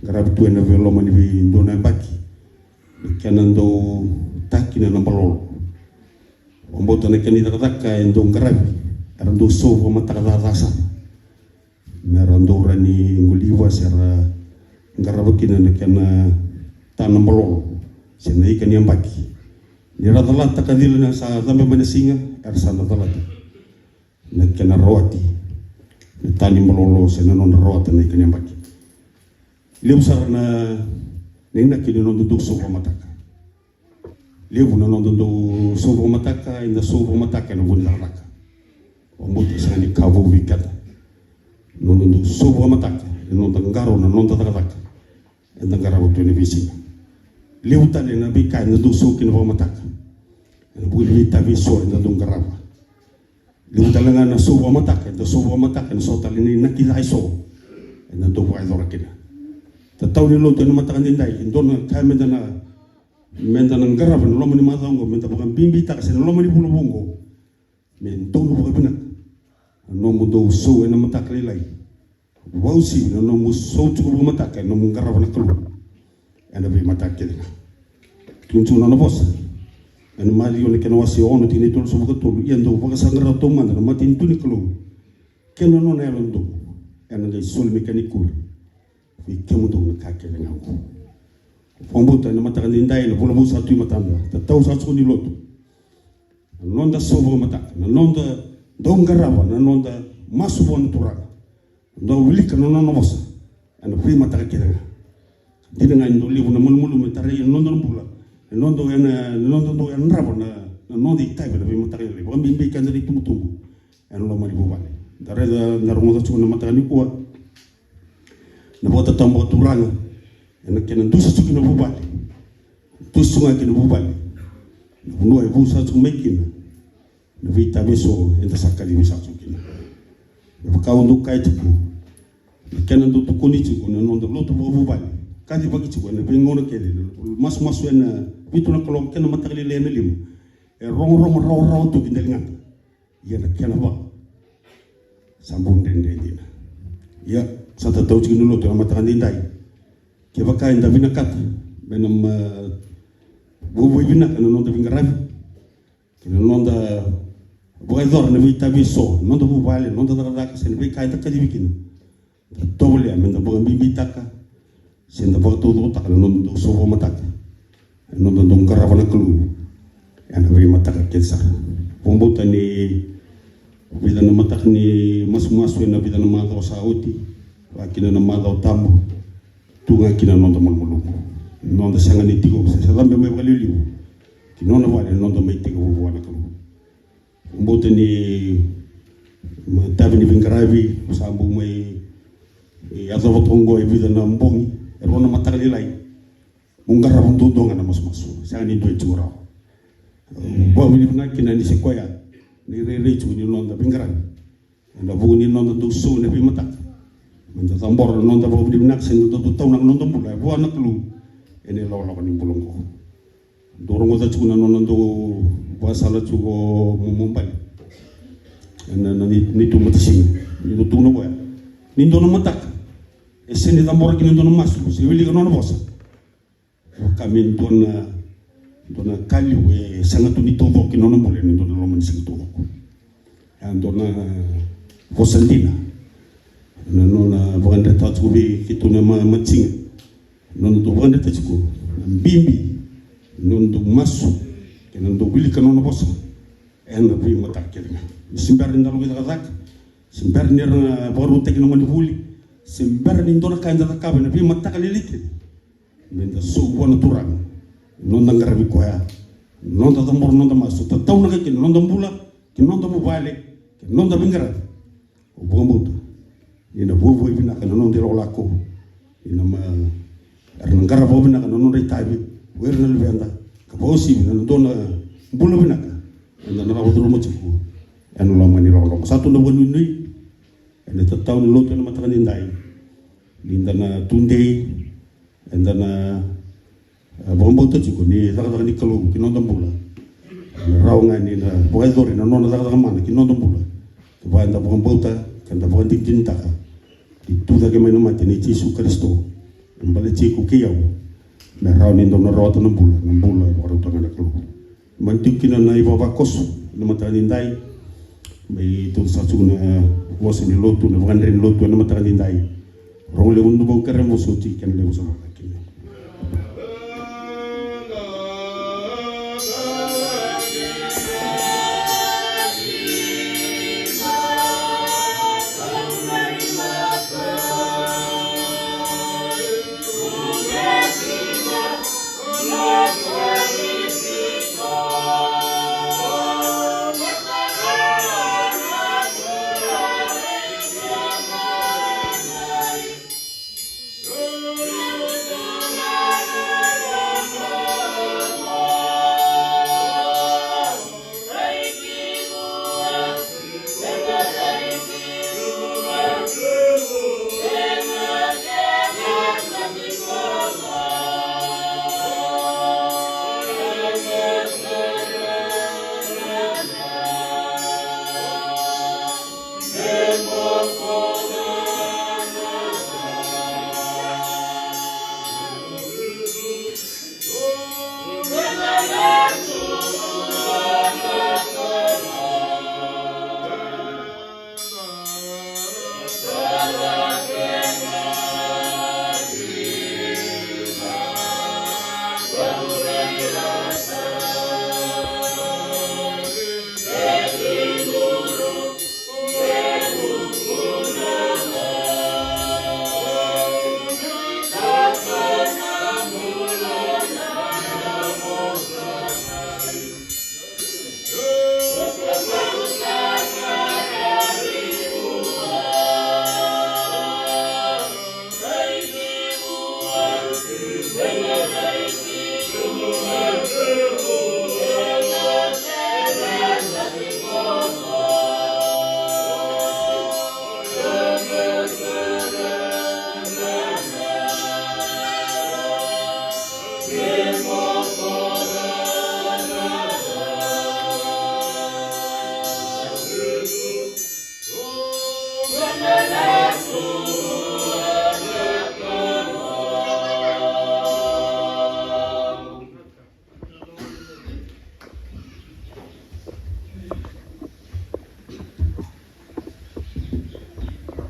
garab tu na velo mani bi dona ambaki kanando taki na nambalol omboto na kani takataka endo garab arando suhu matak rasa merando rani nguliwa sera garab kina na kana tanambalol sena ikan yang baki ni radalata kadil na sa dame manasinga ersa radalata na kena rawati na tani malolo sena non rawata na ikan yang baki liu sar na nina kini non duduk sofa mataka liu na non duduk sofa mataka inda sofa mataka na bunda raka omuti sa ni kavu wikata non duduk sofa mataka non tangaro na non tatakataka inda ngarabu tu ni visinga liutan na bika na duso kin wa mataka na buli vita viso na dong garaba liutan nga na so wa mataka na so wa mataka na so talini na kilay so na do wa dora kina tataw ni lo to na matakan din dai indon na kame na menda ng garaba no mo ni mazango menda bakang bimbita kasi no mo ni bulubungo men to no ba binak no mo do so na matakli lay wausi no mo so tu mo mataka no mo garaba na kalu anda bi matakil tuntu na bos an mali yon ken wasi ono tini tol so ko yendo baka sangra to man na matin tuni klo ken no na londo an ngai sol mekanikul fi kemu do na kakel na ko fombuta na matakan dindai na bola musa tu matanda ta taw sa so ni loto nonda so bo matak na nonda dongaraba na nonda masu bon turaka do wilika no no bos an fi matakil dina nga ndo libu na mulmulu metare nondo bula nondo en rabo na nondo itai na bi matare libu kan bimbi kan dari tumutungu en lo mali bubale dare na romoza tu na matare ni kwa na bota tambo turanga en ken dusa tu na bubale dusu nga ken bubale no e busa tu mekina na vita beso en sakali misa tu kina na ka undu kai tu ken ndo tu kunichi kuna nondo loto bubale kadi bagi cukup na pengono kele mas na bitu na kolom kena matakli lena lim rong raw tu kindalingan ia na kiana ba sambung dende dina ia sata tau cik nulo tu amatakan dindai kia baka inda bina kat benam bubu bina kana nonda bingarabi kina nonda bukai dor na vita biso nonda bu vale nonda da sen be kai ta kadi bikin tobole amenda bukan bibitaka senda bukan tu tak nonda so mataka nonda dong karavana kelu ana be mataka kensar pombuta ni bila na matak ni mas-masu na bila na madaw sa uti wakina na madaw tambo tunga kina nonda malmulumo nonda sanga ni tigo sa lambe may baliliw kinona wala nonda may tigo wala kalu pombuta ni matabi ni Vingaravi sambu may azawa tongo bila na mbongi erona matak nilay mungkara pun na mas-masu sanga ni duit curau bawa ni kina ni sekoya ni rere chu ni nonda Vingaravi na bugu ni nonda dusu na bimatak menda tambor nonda bawa ni nak sen tu tau nak nonda bula buah nak lu ini lawa ni bulong ko dorong ko chu na nonda do basala chu ko mumbai na ni tu matasing ni tu no ko ni ndono matak esen ni tambor ki ndono masu si wili ko nono bosa kami dona kalyu sangat tu ni todo ki nono bule ni dona roman sing todo and dona vosantina nona vanda tatu bi kituna macing non do vanda tatu bimbi non do masu ke non do wili ka nono bosa en bi matak kirnya simbar ni dalu kita kazak simbar ni baru tek no mani huli simbar ni dona kanda ka ba bi matak lilit menda so bona turang non da ngarabi ko ya non da tambor non da masu tataw na ke non da bula ke non da bu vale ke non da Vingaravi o bombuto ina bubu ibina kana non de rolako ina ma erna garabo bina kana non dai tabi werna lvenda ka bosi bina non bula bina ka ina na rawo dulu mochiku anu lama ni rolo satu na wonu ni ina tataw ni loto na matakan indai linda na tundei enda na bombuto chiku ni daga ni kalu ki non da bula rawo ngani na boy dori na non daga mana ki non da bula ba enda bombuta kanda bukan tinta itu dah kemana mati ni Yesus Kristo embali ciku kiau na raw ni ndom na raw to nambula baru tangan na kelu mantik kina na iba bakos na mata nindai may itu satu na was ni lotu na vandren lotu na mata nindai role undu bau keremo suci kan lewu sama kaki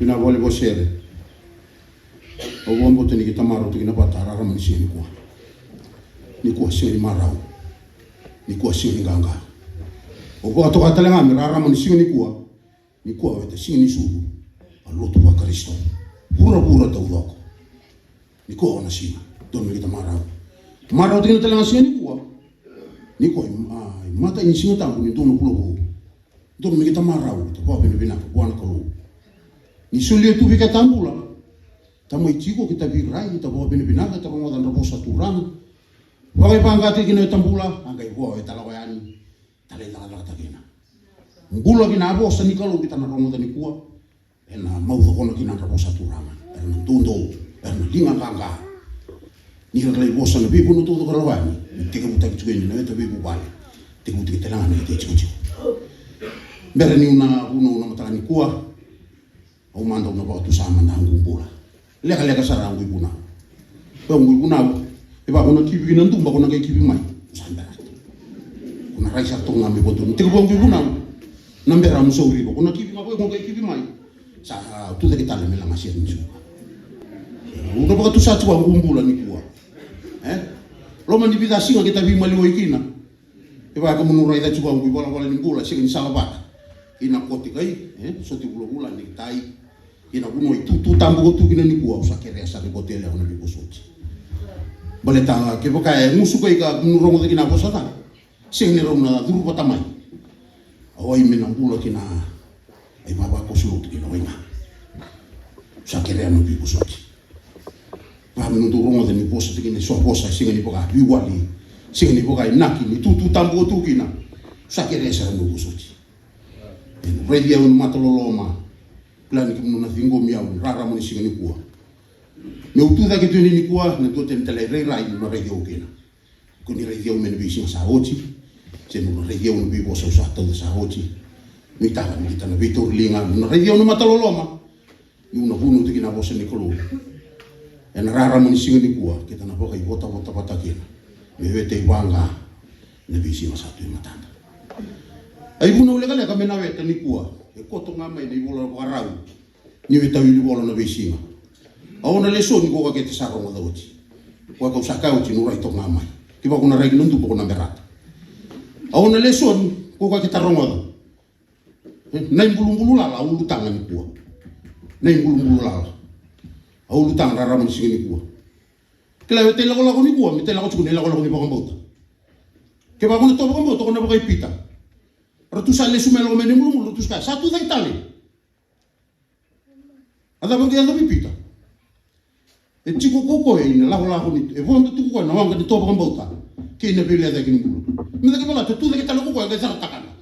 Ina vole bosere. O wombo tani kita maro tu ina batara ramani sini kuah. Ni kuah sini marau. Ni kuah sini ganga. O kuah tu kata lengan ramani sini kuah. Ni kuah wete sini suhu. Alotu wa Kristo. Pura-pura tau loko. Ni kuah ona sini. Don kita marau. Marau tu ina telengan sini kuah. Ni kuah mata ini sini tangku ni dono pulau. Don kita marau. Tu bawa bina buana kalau. Ni sulia tu bika tambula. Tamu itigo kita birai kita bawa bina kita bawa dan rabo satu orang. Wakai pangkat kita tambula, angkai bawa kita lawayani. Tali tangan kata kita. Mbula kita abo sani kalau kita narongo tani kuah. Ena mau kono kita rabo satu orang. Ena tundo, ena linga kangka. Ni kalau ibu sana bibu nutu tu kalawani. Tiga buta kita ni na bibu balik. Tiga buta kita langan ni tiga cuci. Berani una matani kuah. O mando na bautu sama na ngumpula. Leka sarang ibu na. Bang ibu na. Iba ko na kibi nantung ba ko na kay kibi mai. Sanda. Kuna raisa tong na mi botu. Tigo bang ibu na. Nambera mo sorry ko na kibi ko kay kibi mai. Sa tu da kita le mela masih ni suka. Uno ba tu sa tu ngumpula ni kuwa. Lo man dibida singa kita bi mali ikina. Iba ko munurai da chuba ngi bola ni ngula singa ni salabat. Ina koti kai, soti bula ni tai. Ina kuno itu tambu tu kina ni kuau sakere sa ni hotel ya na bikosoti. Boleh tanga ke bokai musu kai ka nurong de kina bosata. Sing ni rong na duru patamai. Awai menang bula kina ai baba ko sulut kina waina. Sakere na bikosoti. Pa menuntu rong de ni bosata kina so bosa sing ni boka biwali. Sing ni bokai naki ni tu tambu tu kina. Sakere sa no bikosoti. Radio un matololoma plan ki muna fingo miau rara moni singa ni kuah me utu da ki tu ni kuah na tu tem tele rai no radio kena ko ni radio men bi singa sa ochi se no radio no bi bosa sa to sa ochi mi ta ni ta na vitor linga no radio no matololoma ni una hunu tu kina bosa ni kolo en rara moni singa ni kuah kita na boka i bota patakena me vete wanga na bi singa sa tu matanda. Ai buna ule kale kame nawe tani kuah. E koto ngamai ni bola warau. Ni weta wili bola na besinga. Aona leso ni ko ka te saro mo dawti. Ko ka usaka uti no rai to ngamai. Ki ba kuna rai nundu ko na berata. Aona leso ko ka te tarongo do. Nai bulu lala ulu tangan ni kuah. Nai bulu lala. Ulu tangan rara mo singi ni kuah. Kila wete la ko ni kuah, mete la ko ni la ko ni ba ko. Ke ba kuna to ba ko na ba kai pita. Ratu sale sumelo mene mulu tu ska satu tak tali. Ada bang dia tapi pita. E chico koko e na la ni e vondo tu ko na wanga di toba mbauta. Ke na bele da kini mulu. Mi da ke bala tu da ke talo ko ga sa takana.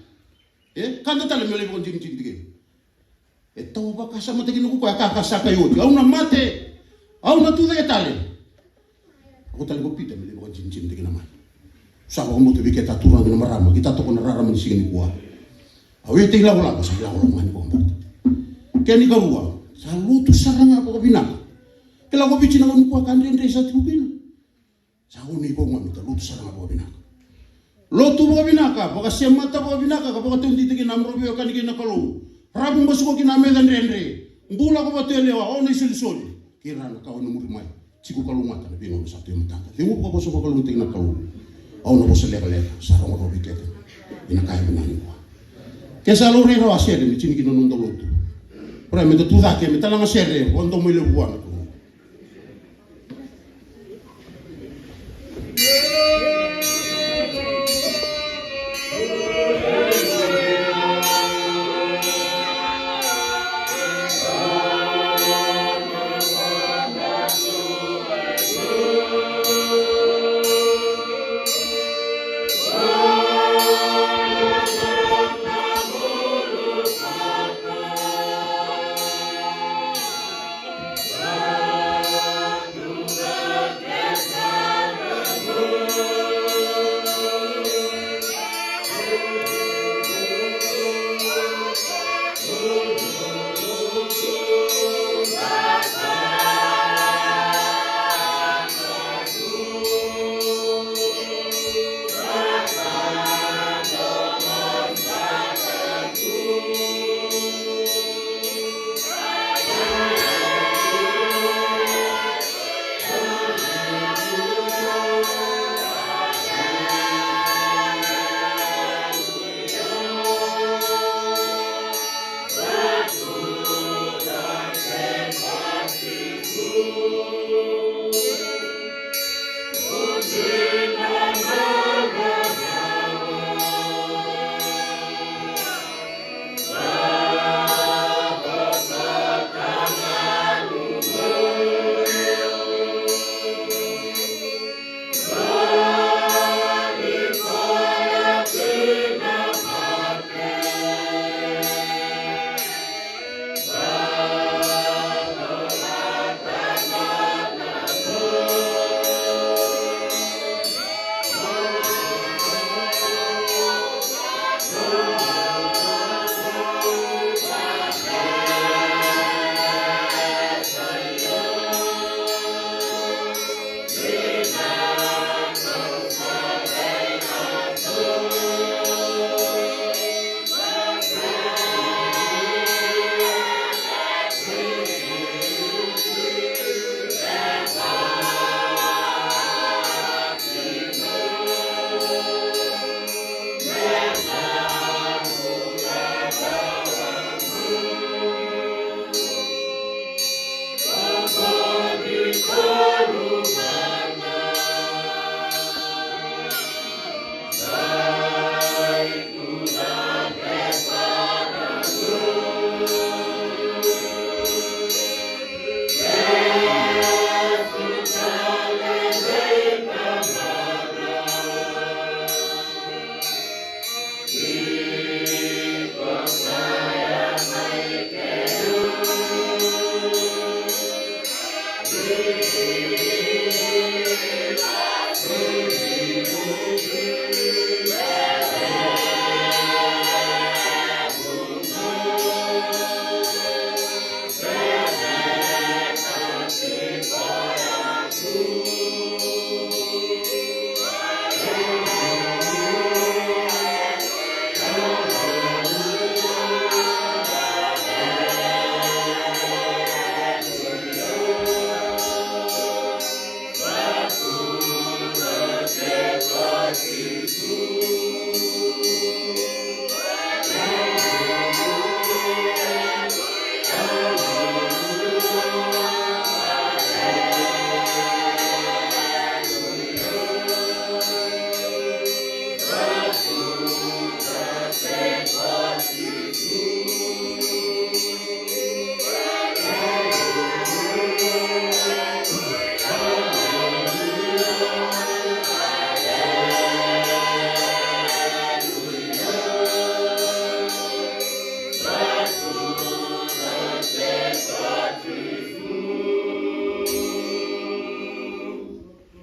Kan da tale mele ko tin tin dige. E toba ka sa mate kini ko ka sa ka yo. Au na mate. Au na tu da ke tale. Aku tale ko pita mele ko tin tin dige na mai. Sako mo te biketa turang na marama kita to ko na rara man sigini kuah. Awi te la wala sa la wala man ko mbarta. Keni ka ruwa sa lutu saranga ko bina. Kela ko bici na ko kuah kan rende sa tu bina. Sa ko ni ko mo ta lutu saranga ko bina. Lotu ko bina ka baka semata ko bina ka baka tu ndite na mrobi kan ki na kalu. Rabu masuko ki na medan rende. Mbula ko batele wa ona isilsoli. Kira na ka ona muri mai. Chiku kalu mata na bingo sa tu mata. Lingu ko so ko kalu te na kalu. Au no bosa leka sarong ro biketa ina kai benani ko ke sa lo rero asere mi chini kino nondo lotu pra me tu da ke me tala ngasere ondo mo le buana ko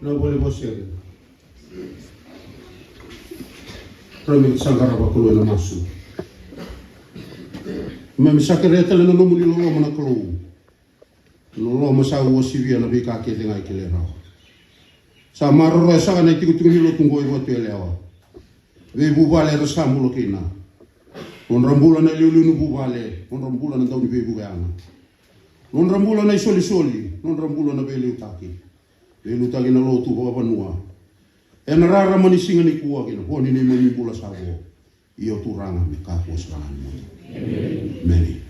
na boleh bosir. Premi sangkara ba kulo na masu. Mami sakereta le no muli lo mana kulo. Lo masa wo sivia na bika ke tenga ikele ra. Sa marro sa na tiku tiku lo tungo i voto elewa. Ve bubale ra samulo kina. On rambula na liulu nu bubale, on rambula na tauni ve bugana. Non rambula na soli, non rambula na vele utaki. Vele utaki na lotu ho vanua. E na rara manisinga ni kuwa kina, ho ni ni manipula sa ho. Io turanga me ka posran mo. Amen.